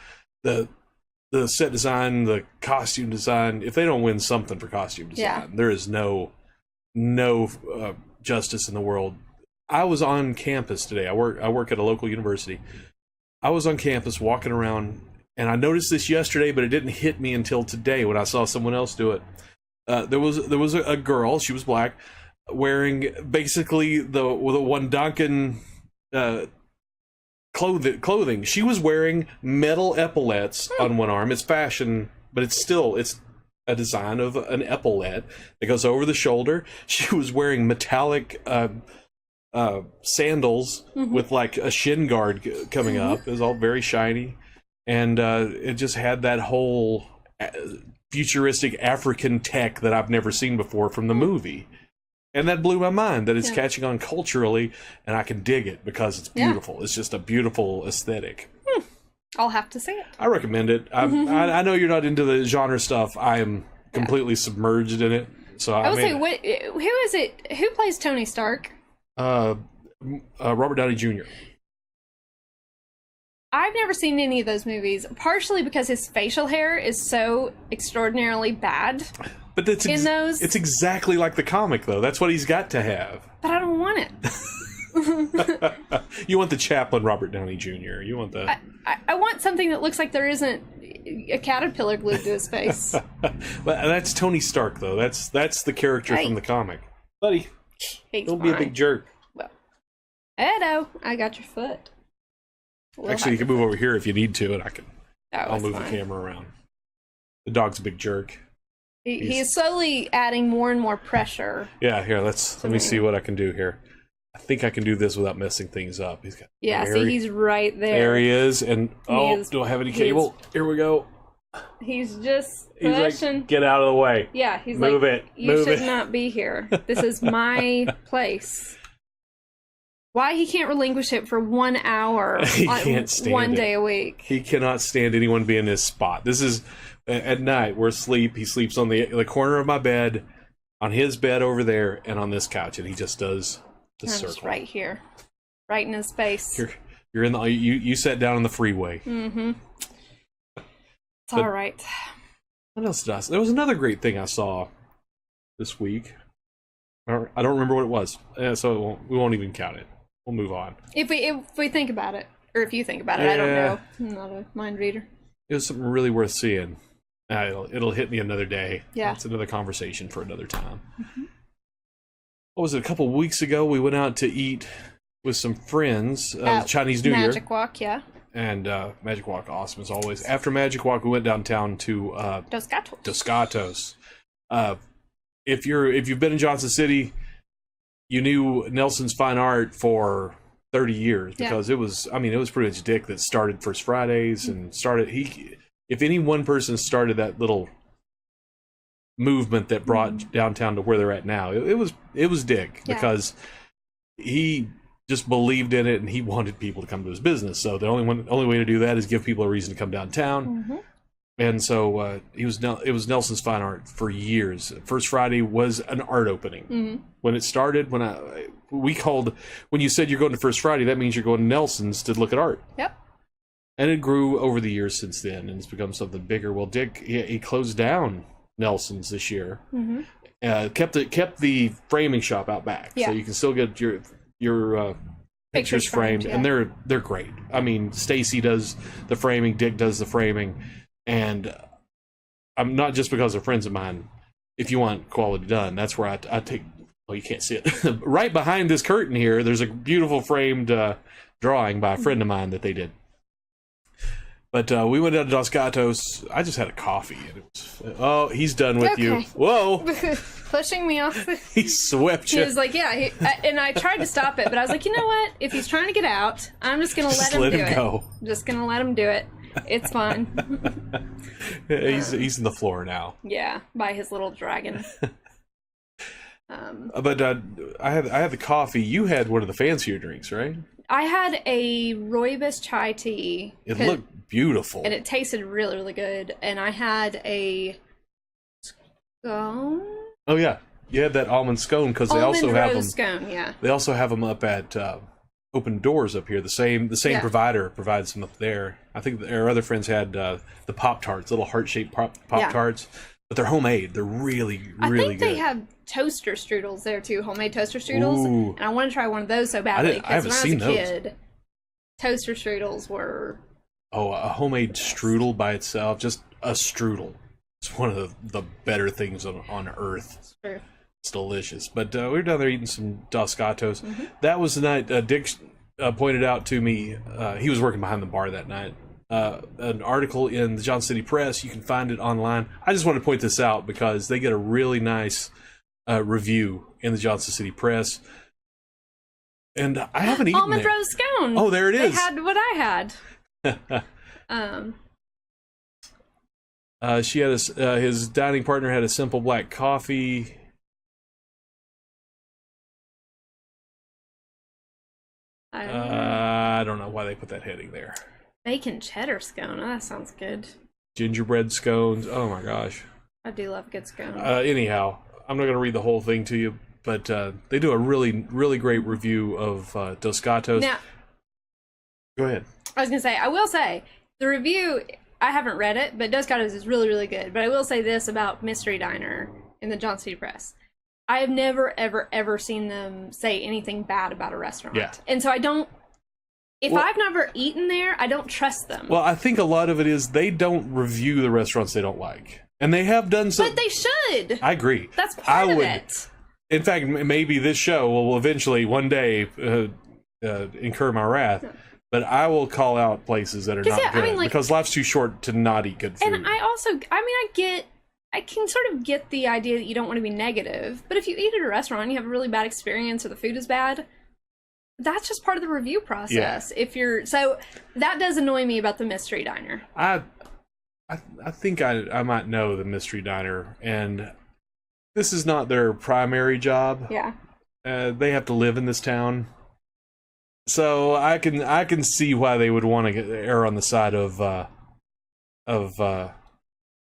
set design, the costume design. If they don't win something for costume design, there is no justice in the world. I was on campus today. I work at a local university. I was on campus walking around, and I noticed this yesterday, but it didn't hit me until today when I saw someone else do it. There was a girl, she was black, wearing basically the Wandakan clothing. She was wearing metal epaulets on one arm. It's fashion, but it's a design of an epaulette that goes over the shoulder. She was wearing metallic sandals with like a shin guard coming up. It was all very shiny. And it just had that whole futuristic African tech that I've never seen before from the movie. And that blew my mind that it's catching on culturally, and I can dig it because it's beautiful. It's just a beautiful aesthetic. I'll have to see it. I recommend it. I know you're not into the genre stuff. I am completely submerged in it. So I would say, who is it? Who plays Tony Stark? Robert Downey Jr. I've never seen any of those movies, partially because his facial hair is so extraordinarily bad. But that's in those. It's exactly like the comic, though. That's what he's got to have. But I don't want it. You want the Chaplin Robert Downey Jr. You want the... I want something that looks like there isn't a caterpillar glued to his face. Well, that's Tony Stark, though. That's the character from the comic. Buddy, don't be a big jerk. Well, Edo, I got your foot. Actually, you can move over here if you need to, and I'll move fine. the camera around. The dog's a big jerk. He is slowly adding more and more pressure. Yeah, here, let me see what I can do here. I think I can do this without messing things up. He's got see, he's right there. There he is, and do I have any cable? Here we go. He's just pushing. Like, get out of the way. Yeah, he's move like, it. You should not be here. This is my place. Why he can't relinquish it for 1 hour one day a week. He cannot stand anyone being in his spot. This is at night. We're asleep. He sleeps on the corner of my bed, on his bed over there, and on this couch, and he just does the circle. Just right here. Right in his face. You're in the you sat down on the freeway. It's all right. What else did I see? There was another great thing I saw this week. I don't remember what it was, so we won't even count it. We'll move on. If we think about it, or if you think about it, I don't know. I'm not a mind reader. It was something really worth seeing. It'll hit me another day. Yeah, it's another conversation for another time. What was it? A couple weeks ago, we went out to eat with some friends. Chinese New Year. Magic Walk, yeah. And Magic Walk, awesome as always. After Magic Walk, we went downtown to Dos Gatos. If you've been in Johnson City, you knew Nelson's Fine Art for 30 years because it was pretty much Dick that started First Fridays and if any one person started that little movement that brought downtown to where they're at now, it was Dick because he just believed in it and he wanted people to come to his business. So the only way to do that is give people a reason to come downtown. And so it was Nelson's Fine Art for years. First Friday was an art opening. When it started, when you said you're going to First Friday, that means you're going to Nelson's to look at art. Yep. And it grew over the years since then, and it's become something bigger. Well, Dick, he closed down Nelson's this year. Kept the framing shop out back, so you can still get your pictures framed, and they're great. I mean, Stacy does the framing, Dick does the framing. And I'm not just because they're friends of mine. If you want quality done, that's where I take Oh, you can't see it. Right behind this curtain here, there's a beautiful framed drawing by a friend of mine that they did. But we went down to Dos Gatos. I just had a coffee. And it was, oh, he's done with you. Whoa. Pushing me off. He swept you. He was like, yeah. And I tried to stop it, but I was like, you know what? If he's trying to get out, I'm just going to let him do it. Go. I'm just going to let him do it. It's fine. He's in the floor now. Yeah, by his little dragon. But I had the coffee. You had one of the fancier drinks, right? I had a rooibos chai tea. It looked beautiful. And it tasted really, really good. And I had a scone. Oh, yeah. You had that almond scone because they also have them. Scone, yeah. They also have them up at Open Doors up here. The same provider provides them up there. I think our other friends had the Pop-Tarts, little heart-shaped Pop-Tarts. But they're homemade. They're really, really good. I think they have toaster strudels there too, homemade toaster strudels. Ooh. And I want to try one of those so badly. I haven't seen those. When I was a kid, toaster strudels were... Oh, a homemade strudel by itself, just a strudel. It's one of the better things on earth. It's true. It's delicious. But we were down there eating some Dos Gatos. Mm-hmm. That was the night Dick pointed out to me. He was working behind the bar that night. An article in the Johnson City Press. You can find it online. I just want to point this out because they get a really nice review in the Johnson City Press. And I haven't eaten Almond Rose Scone. Oh, there it is. They had what I had. She had his dining partner had a simple black coffee. I don't know why they put that heading there. Bacon cheddar scone. Oh, that sounds good. Gingerbread scones. Oh my gosh. I do love a good scone. Anyhow, I'm not going to read the whole thing to you, but they do a really, really great review of Dos Gatos. Now, go ahead. I was going to say, I will say, the review, I haven't read it, but Dos Gatos is really, really good. But I will say this about Mystery Diner in the Johnson City Press. I have never, ever, ever seen them say anything bad about a restaurant. Yeah. And so I don't... If I've never eaten there, I don't trust them. Well, I think a lot of it is they don't review the restaurants they don't like. And they have done so. But they should. I agree. That's part of it. In fact, maybe this show will eventually, one day, incur my wrath. But I will call out places that are not good. Because life's too short to not eat good food. And I can sort of get the idea that you don't want to be negative. But if you eat at a restaurant and you have a really bad experience or the food is bad... That's just part of the review process. Yeah. So that does annoy me about the Mystery Diner. I think I might know the Mystery Diner, and this is not their primary job. Yeah. They have to live in this town, so I can see why they would want to err on the side of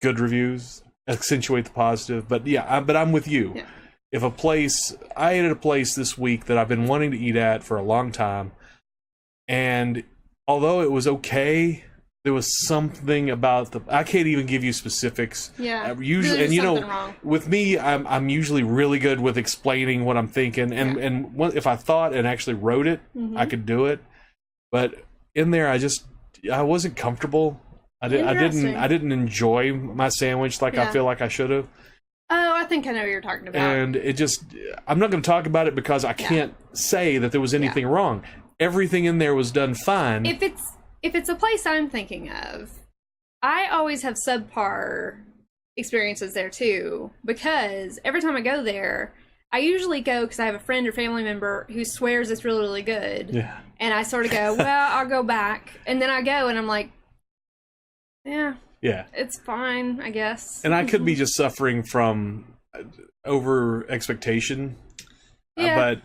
good reviews, accentuate the positive. But yeah, but I'm with you. Yeah. If I ate at a place this week that I've been wanting to eat at for a long time, and although it was okay, there was something about I can't even give you specifics. Yeah. Usually, and wrong. With me, I'm usually really good with explaining what I'm thinking, and if I thought and actually wrote it, I could do it. But in there, I wasn't comfortable. I didn't enjoy my sandwich like I feel like I should have. Oh, I think I know what you're talking about. And I'm not going to talk about it because I can't say that there was anything wrong. Everything in there was done fine. If it's a place I'm thinking of, I always have subpar experiences there too, because every time I go there, I usually go because I have a friend or family member who swears it's really, really good. Yeah. And I sort of go, well, I'll go back. And then I go and I'm like, yeah. Yeah. It's fine, I guess. And I could be just suffering from over expectation. Yeah. But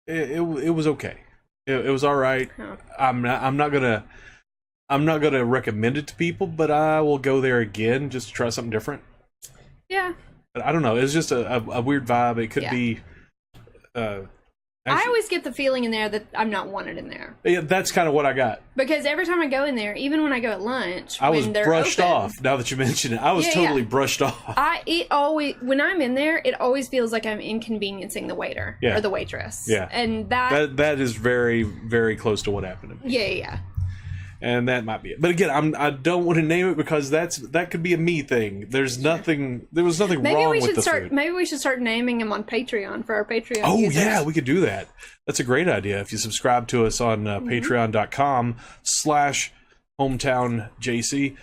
it was okay. It was all right. Oh. I'm not gonna recommend it to people, but I will go there again just to try something different. Yeah. But I don't know. It's just a weird vibe. It could be I always get the feeling in there that I'm not wanted in there. Yeah, that's kind of what I got. Because every time I go in there, even when I go at lunch, I was brushed off. Now that you mention it, I was totally brushed off. When I'm in there, it always feels like I'm inconveniencing the waiter or the waitress. Yeah, and that is very, very close to what happened to me. Yeah. And that might be it. But again, I don't want to name it because that could be a me thing. There was nothing wrong with the food. Maybe we should start naming him on Patreon for our Patreon users. Yeah, we could do that. That's a great idea. If you subscribe to us on patreon.com/hometownjc,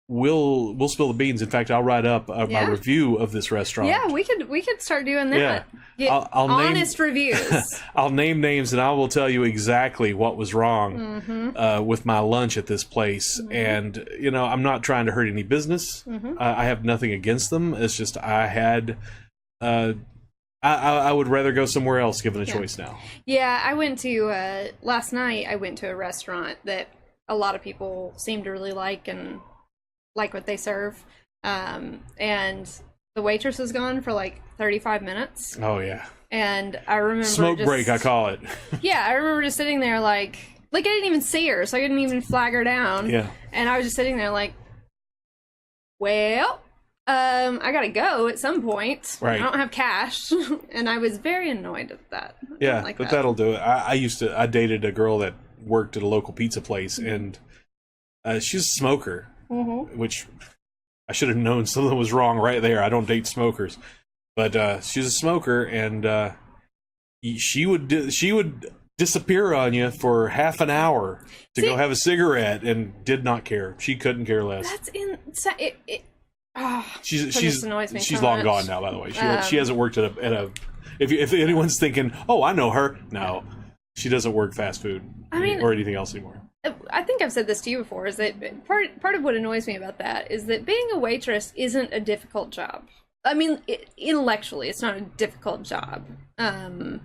we'll spill the beans. In fact, I'll write up my review of this restaurant. Yeah, we could start doing that. Yeah. Get I'll honest reviews. I'll name names and I will tell you exactly what was wrong with my lunch at this place. And I'm not trying to hurt any business. I have nothing against them. It's just I had. I would rather go somewhere else given a choice now. Yeah, I went to last night. I went to a restaurant that a lot of people seem to really like and like what they serve, and the waitress was gone for like 35 minutes. Oh yeah. And I remember smoke break, I call it. Yeah, I remember just sitting there like I didn't even see her, so I didn't even flag her down. Yeah. And I was just sitting there like, well, I gotta go at some point. Right. I don't have cash, and I was very annoyed at that. Yeah, but that'll do it. I dated a girl that worked at a local pizza place, and she's a smoker. Which I should have known something was wrong right there. I don't date smokers, but she's a smoker, and she would disappear on you for half an hour to go have a cigarette, and did not care. She couldn't care less. That's insane. She's annoys me she's so long much. Gone now. By the way, she hasn't worked at a. If anyone's thinking, oh, I know her, no, she doesn't work fast food or anything else anymore. I think I've said this to you before, is that part of what annoys me about that is that being a waitress isn't a difficult job. I mean, intellectually, it's not a difficult job. It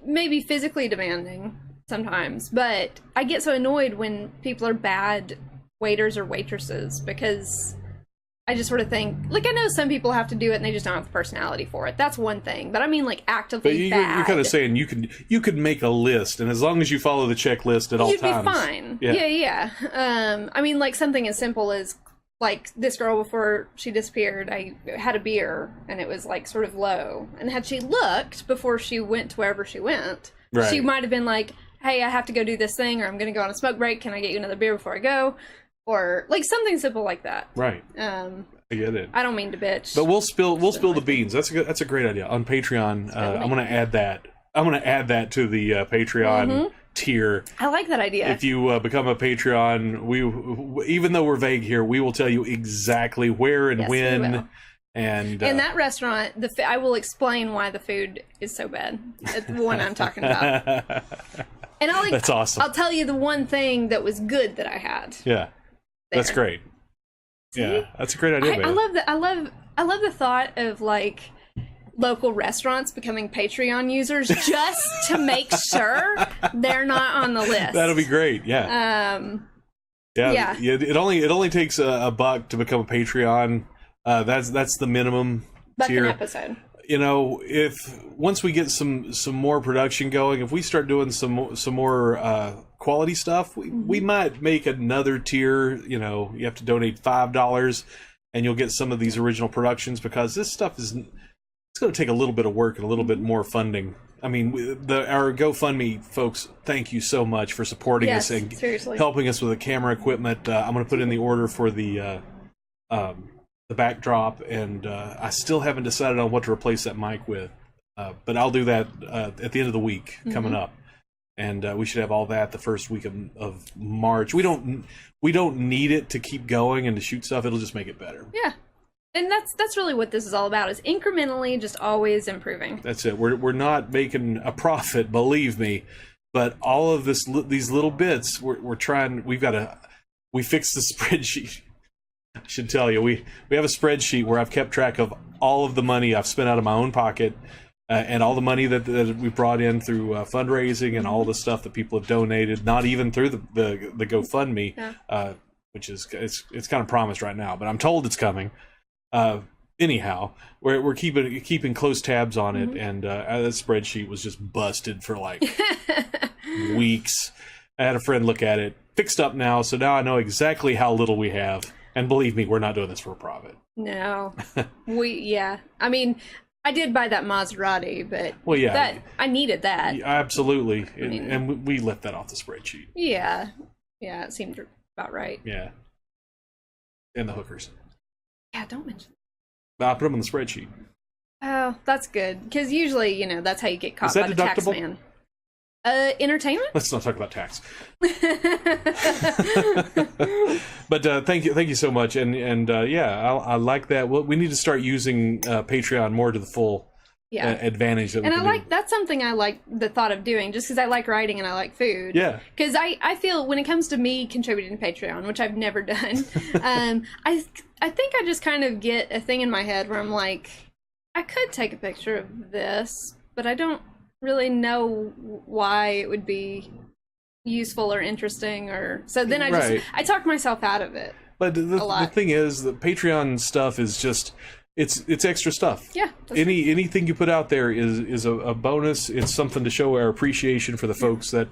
may be physically demanding sometimes, but I get so annoyed when people are bad waiters or waitresses, because I just sort of think, I know some people have to do it and they just don't have the personality for it. That's one thing. But I mean, actively bad. You're kind of saying you could make a list, and as long as you follow the checklist at all times. You'd be fine. Yeah. I mean, something as simple as, this girl, before she disappeared, I had a beer, and it was, sort of low. And had she looked before she went to wherever she went, she might have been like, hey, I have to go do this thing, or I'm going to go on a smoke break. Can I get you another beer before I go? Or something simple like that. Right. I get it. I don't mean to bitch. But we'll spill the beans. That's a great idea. On Patreon, I'm going to add that. I'm going to add that to the Patreon tier. I like that idea. If you become a Patreon, we even though we're vague here, we will tell you exactly where and when. And in that restaurant, I will explain why the food is so bad. It's the one I'm talking about. And that's awesome. I'll tell you the one thing that was good that I had. Yeah. That's great. See? Yeah, that's a great idea. I love that. I love the thought of local restaurants becoming Patreon users just to make sure they're not on the list. That'll be great. Yeah. Yeah. It only takes a buck to become a Patreon. That's the minimum tier. Buck an episode. If once we get some more production going, if we start doing some more quality stuff, we might make another tier. You have to donate $5 and you'll get some of these original productions, because this stuff it's going to take a little bit of work and a little bit more funding. I mean, our GoFundMe folks, thank you so much for supporting us and helping us with the camera equipment. I'm going to put in the order for the backdrop, and I still haven't decided on what to replace that mic with, but I'll do that at the end of the week coming up, and we should have all that the first week of March. We don't need it to keep going and to shoot stuff. It'll just make it better. Yeah, and that's really what this is all about, is incrementally just always improving. That's it. We're not making a profit, believe me, but all of these little bits we're trying. We fixed the spreadsheet. I should tell you, we have a spreadsheet where I've kept track of all of the money I've spent out of my own pocket, and all the money that we brought in through fundraising, and all the stuff that people have donated, not even through the GoFundMe, which is it's kind of promised right now, but I'm told it's coming. Anyhow, we're keeping close tabs on it, and that spreadsheet was just busted for weeks. I had a friend look at it, fixed up now, so now I know exactly how little we have. And believe me, we're not doing this for a profit. No. I mean, I did buy that Maserati, but I needed that. Yeah, absolutely. And we left that off the spreadsheet. Yeah. Yeah, it seemed about right. Yeah. And the hookers. Yeah, don't mention. I'll put them on the spreadsheet. Oh, that's good. Because usually, you know, that's how you get caught Is that by the tax deductible? man. Entertainment? Let's not talk about tax. But thank you so much, and yeah, I like that. Well, we need to start using Patreon more to the full advantage that we and can I like that's something I like the thought of doing, just because I like writing and I like food. Yeah. Because I feel when it comes to me contributing to Patreon, which I've never done, I think I just kind of get a thing in my head where I'm like, I could take a picture of this, but I don't really know why it would be useful or interesting, or so then I talk myself out of it. But the thing is, the Patreon stuff is just it's extra stuff. Yeah. Anything you put out there is a bonus. It's something to show our appreciation for the folks that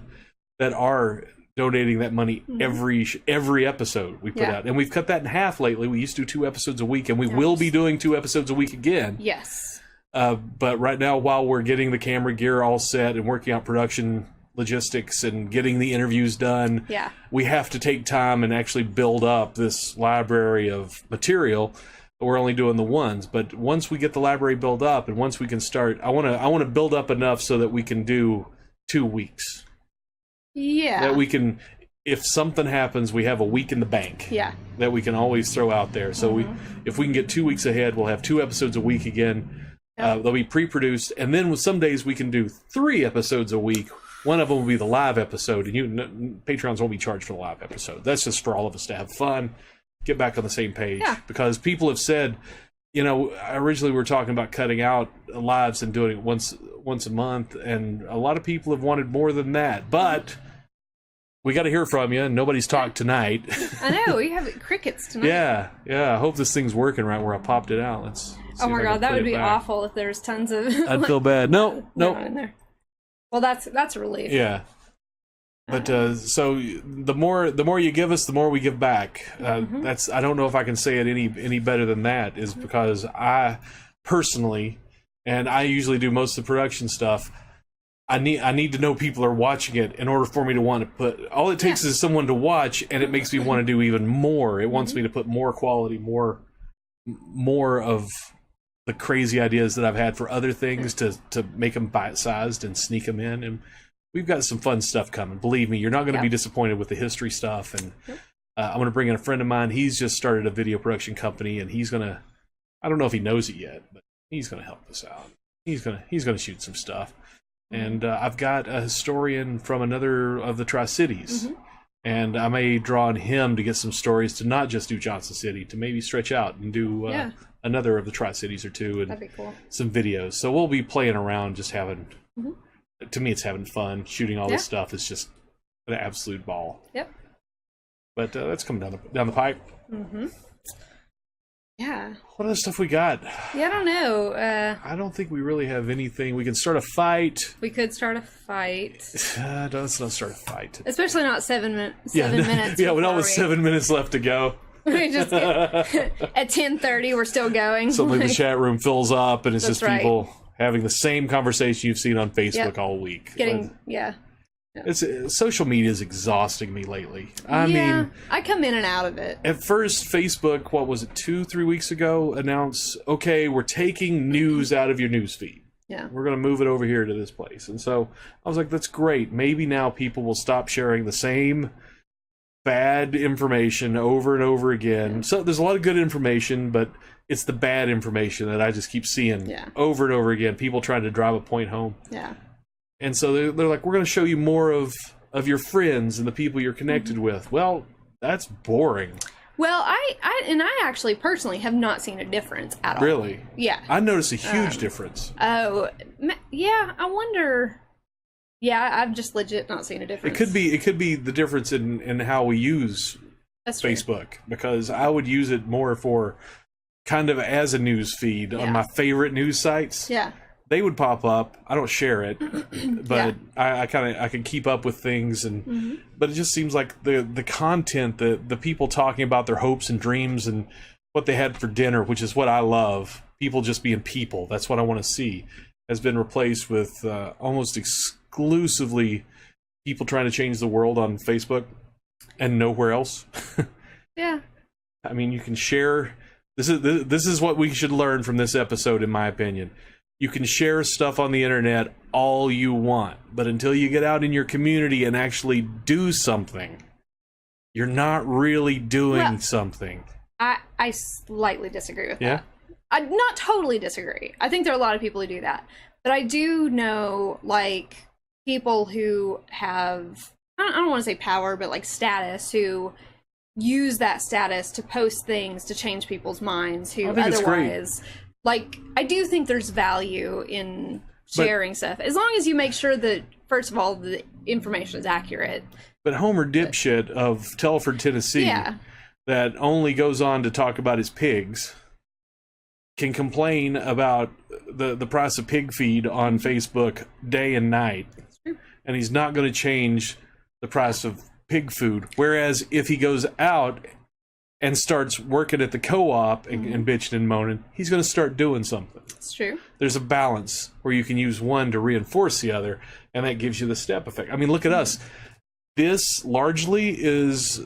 are donating that money every episode we put out. And we've cut that in half lately. We used to do 2 episodes a week, and we will be doing 2 episodes a week again. Yes. But right now, while we're getting the camera gear all set and working out production logistics and getting the interviews done, we have to take time and actually build up this library of material. We're only doing the ones, but once we get the library built up and once we can start, I want to build up enough so that we can do 2 weeks. Yeah. That we can, if something happens, we have a week in the bank. Yeah. That we can always throw out there. So if we can get 2 weeks ahead, we'll have 2 episodes a week again. They'll be pre-produced, and then with some days we can do 3 episodes a week. One of them will be the live episode, and Patrons won't be charged for the live episode. That's just for all of us to have fun, get back on the same page. Yeah. Because people have said, you know, originally we were talking about cutting out lives and doing it once a month, and a lot of people have wanted more than that. But we got to hear from you, and nobody's talked tonight. I know, we have crickets tonight. Yeah. I hope this thing's working right where I popped it out. Let's oh my god, that would be awful if there's tons of. I'd feel bad. No. In there. Well, that's a relief. Yeah. But so the more you give us, the more we give back. That's, I don't know if I can say it any better than that, is because I personally, and I usually do most of the production stuff, I need to know people are watching it in order for me to want to put. All it takes is someone to watch, and it makes me want to do even more. It wants me to put more quality, more of the crazy ideas that I've had for other things to make them bite-sized and sneak them in. And we've got some fun stuff coming. Believe me, you're not going to be disappointed with the history stuff. And I'm going to bring in a friend of mine. He's just started a video production company, and he's going to, I don't know if he knows it yet, but he's going to help us out. He's going to shoot some stuff. And I've got a historian from another of the Tri-Cities. And I may draw on him to get some stories to not just do Johnson City, to maybe stretch out and do another of the Tri-Cities or two, and that'd be cool. Some videos. So we'll be playing around, just having, to me it's having fun. Shooting all this stuff is just an absolute ball. Yep. But that's coming down the pipe. Yeah. What other stuff we got? Yeah, I don't know. I don't think we really have anything. We can start a fight. We could start a fight. Let's not start a fight. Especially not 7 minutes. Yeah, with almost 7 minutes left to go. We just at 10:30, we're still going. Suddenly the chat room fills up, and it's just people having the same conversation you've seen on Facebook all week. It's social media is exhausting me lately. I mean, I come in and out of it. At first, Facebook, what was it, 2-3 weeks ago, announced, okay, we're taking news out of your news feed. Yeah. We're going to move it over here to this place. And so I was like, that's great. Maybe now people will stop sharing the same bad information over and over again. So there's a lot of good information, but it's the bad information that I just keep seeing over and over again. People trying to drive a point home. Yeah. And so they're like, we're going to show you more of your friends and the people you're connected with. Well, that's boring. Well, I actually personally have not seen a difference at all. Really? Yeah. I noticed a huge difference. Oh, yeah. I wonder. Yeah, I've just legit not seen a difference. It could be the difference in how we use Facebook, because I would use it more for kind of as a news feed on my favorite news sites. Yeah. They would pop up. I don't share it, but I can keep up with things, and but it just seems like the content, the people talking about their hopes and dreams and what they had for dinner, which is what I love. People just being people. That's what I want to see. Has been replaced with almost exclusively people trying to change the world on Facebook. and nowhere else. Yeah. I mean, you can share. This is what we should learn from this episode, in my opinion. You can share stuff on the internet all you want, but until you get out in your community and actually do something, you're not really doing something. I slightly disagree with that. I not totally disagree. I think there are a lot of people who do that. But I do know, like, people who have, I don't want to say power, but like status, who use that status to post things to change people's minds who otherwise, like, I do think there's value in sharing stuff. As long as you make sure that, first of all, the information is accurate. But Homer Dipshit of Telford, Tennessee, that only goes on to talk about his pigs, can complain about the price of pig feed on Facebook day and night, and he's not going to change the price of pig food. Whereas if he goes out and starts working at the co-op and bitching and moaning, he's going to start doing something. It's true. There's a balance where you can use one to reinforce the other, and that gives you the step effect. I mean, look at us. This largely is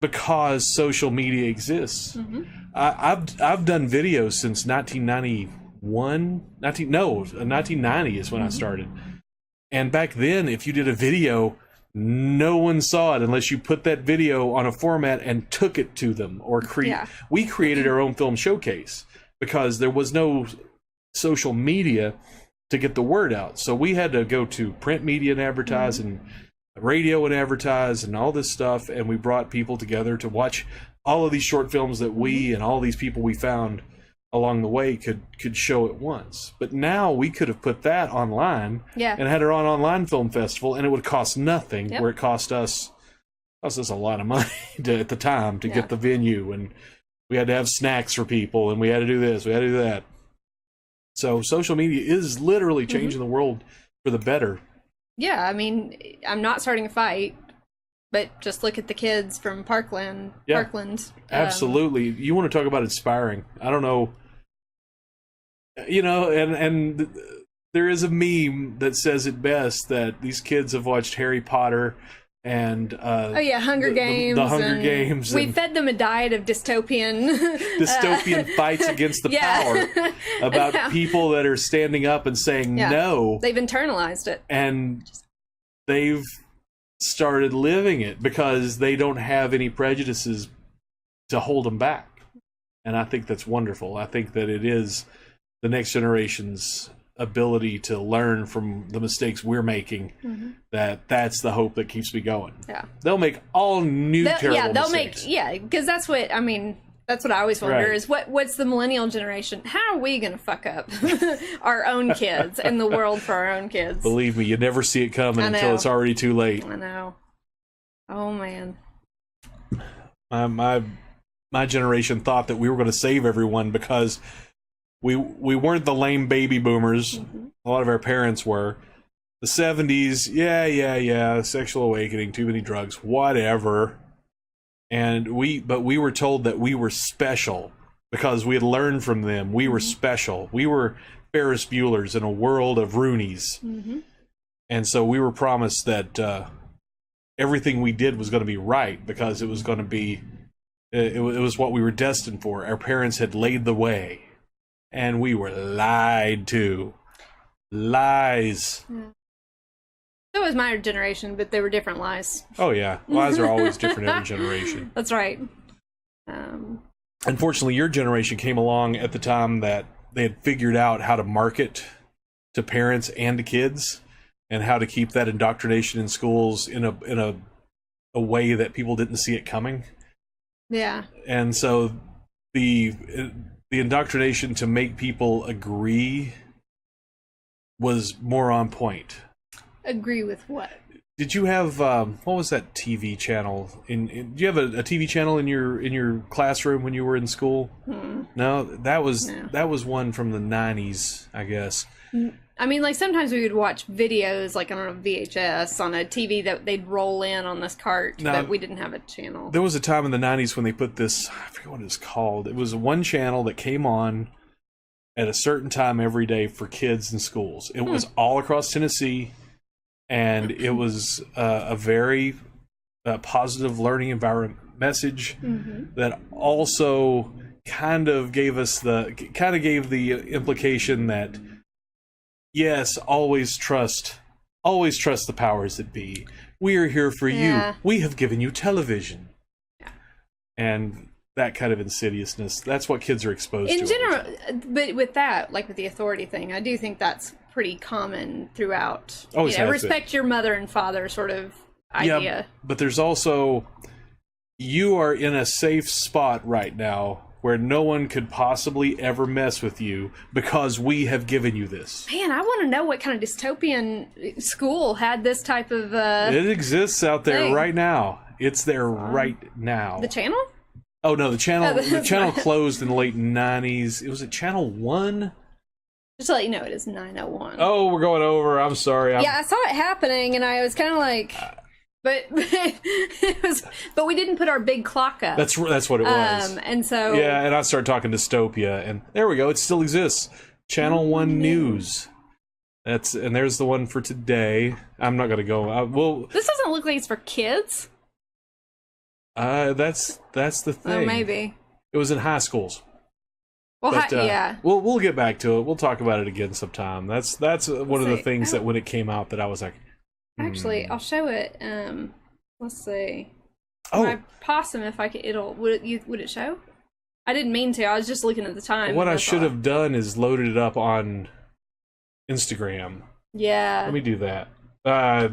because social media exists. I've done videos since 1991. 1990 is when I started. And back then, if you did a video, no one saw it unless you put that video on a format and took it to them. Or we created our own film showcase because there was no social media to get the word out. So we had to go to print media and advertise and radio and advertise and all this stuff, and we brought people together to watch all of these short films that we and all these people we found along the way could show at once. But now we could have put that online and had our own online film festival, and it would cost nothing, where it cost us a lot of money at the time to get the venue, and we had to have snacks for people, and we had to do this, we had to do that. So social media is literally changing the world for the better. Yeah, I mean, I'm not starting a fight, but just look at the kids from Parkland. Absolutely. You want to talk about inspiring. I don't know. You know, and there is a meme that says it best, that these kids have watched Harry Potter and Hunger Games. The Hunger Games. We fed them a diet of dystopian fights against the power about people that are standing up and saying no. They've internalized it. And they've started living it because they don't have any prejudices to hold them back. And I think that's wonderful. I think that it is the next generation's ability to learn from the mistakes we're making, that's the hope that keeps me going. They'll make all new terrible mistakes. Because that's what I always wonder is what's the millennial generation, how are we gonna fuck up our own kids and the world for our own kids? Believe me, you never see it coming until it's already too late. I know. Oh man. My generation thought that we were going to save everyone because we weren't the lame baby boomers. A lot of our parents were. The 70s, sexual awakening, too many drugs, whatever. And we were told that we were special because we had learned from them. We were special. We were Ferris Buellers in a world of Roonies. And so we were promised that everything we did was going to be right because it was going to be, it was what we were destined for. Our parents had laid the way. And we were lied to. Lies. So was my generation, but they were different lies. Oh, yeah. Lies are always different every generation. That's right. Unfortunately, your generation came along at the time that they had figured out how to market to parents and to kids and how to keep that indoctrination in schools in a way that people didn't see it coming. Yeah. And so the indoctrination to make people agree was more on point. Agree with what? Did you have what was that TV channel? Do you have a TV channel in your classroom when you were in school? No, that was one from the 90s, I guess. I mean, like sometimes we would watch videos like on a VHS on a TV that they'd roll in on this cart, but we didn't have a channel. There was a time in the 90s when they put this, I forget what it's called. It was one channel that came on at a certain time every day for kids in schools. It was all across Tennessee, and it was a very positive learning environment message that also kind of gave the implication that yes, always trust the powers that be. We are here for you. We have given you television. And that kind of insidiousness, that's what kids are exposed to. In general, but with that, like with the authority thing, I do think that's pretty common throughout. Always has respect been. your mother and father sort of idea. Yeah, but there's also, you are in a safe spot right now where no one could possibly ever mess with you because we have given you this. Man, I want to know what kind of dystopian school had this type of It exists out there thing. Right now. It's there right now. The channel? Oh no, the channel closed in the late 90s. It was at Channel 1? Just to let you know, it is 9:01. Oh, we're going over. I'm sorry. Yeah, I saw it happening, and I was kind of like, but but we didn't put our big clock up. That's what it was. And so yeah, and I started talking dystopia, and there we go. It still exists. Channel 1 News. And there's the one for today. I'm not gonna go. This doesn't look like it's for kids. That's the thing. Oh, maybe it was in high schools. Well, But, yeah. We'll get back to it. We'll talk about it again sometime. That's one of the things that when it came out that I was like, Actually, I'll show it. Let's see. Oh. My possum, if I could, would it show? I didn't mean to. I was just looking at the time. What I should have done is loaded it up on Instagram. Yeah. Let me do that. I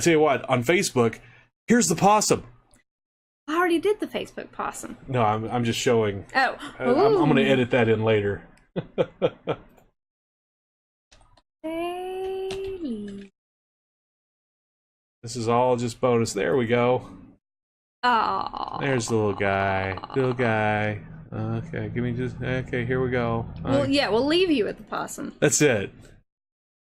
tell you what, on Facebook, here's the possum. I already did the Facebook possum. No, I'm just showing. Oh. I'm going to edit that in later. Hey. This is all just bonus. There we go. Oh. There's the little guy. Little guy. Okay, okay, here we go. Well, yeah, we'll leave you with the possum. That's it.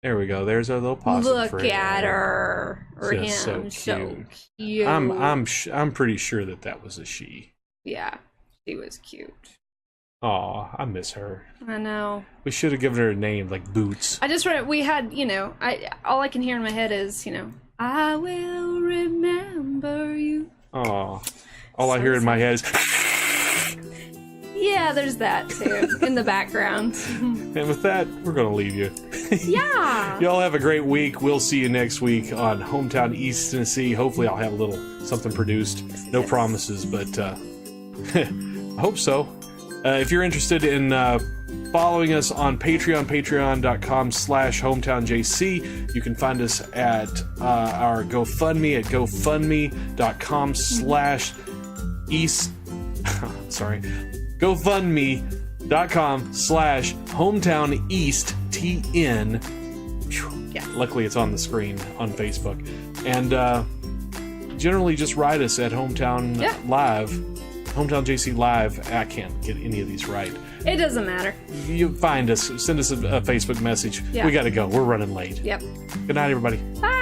There we go. There's our little possum. Look at her or Just him. so cute. I'm pretty sure that was a she. Yeah, she was cute. Aw, I miss her. I know. We should have given her a name like Boots. I just we had, all I can hear in my head is, I will remember you. Aw. All I hear in my head is Yeah, there's that too in the background. and with that, we're gonna leave you. Yeah. Y'all have a great week. We'll see you next week on Hometown East Tennessee. Hopefully I'll have a little something produced. No promises, but I hope so. If you're interested in following us on Patreon, patreon.com/hometownjc. You can find us at our GoFundMe at gofundme.com/east. Sorry. GoFundMe.com/HometownEastTN. Yeah. Luckily, it's on the screen on Facebook. And generally, just write us at Hometown Live, Hometown JC Live. I can't get any of these right. It doesn't matter. You find us, send us a Facebook message. Yeah. We got to go. We're running late. Yep. Good night, everybody. Bye.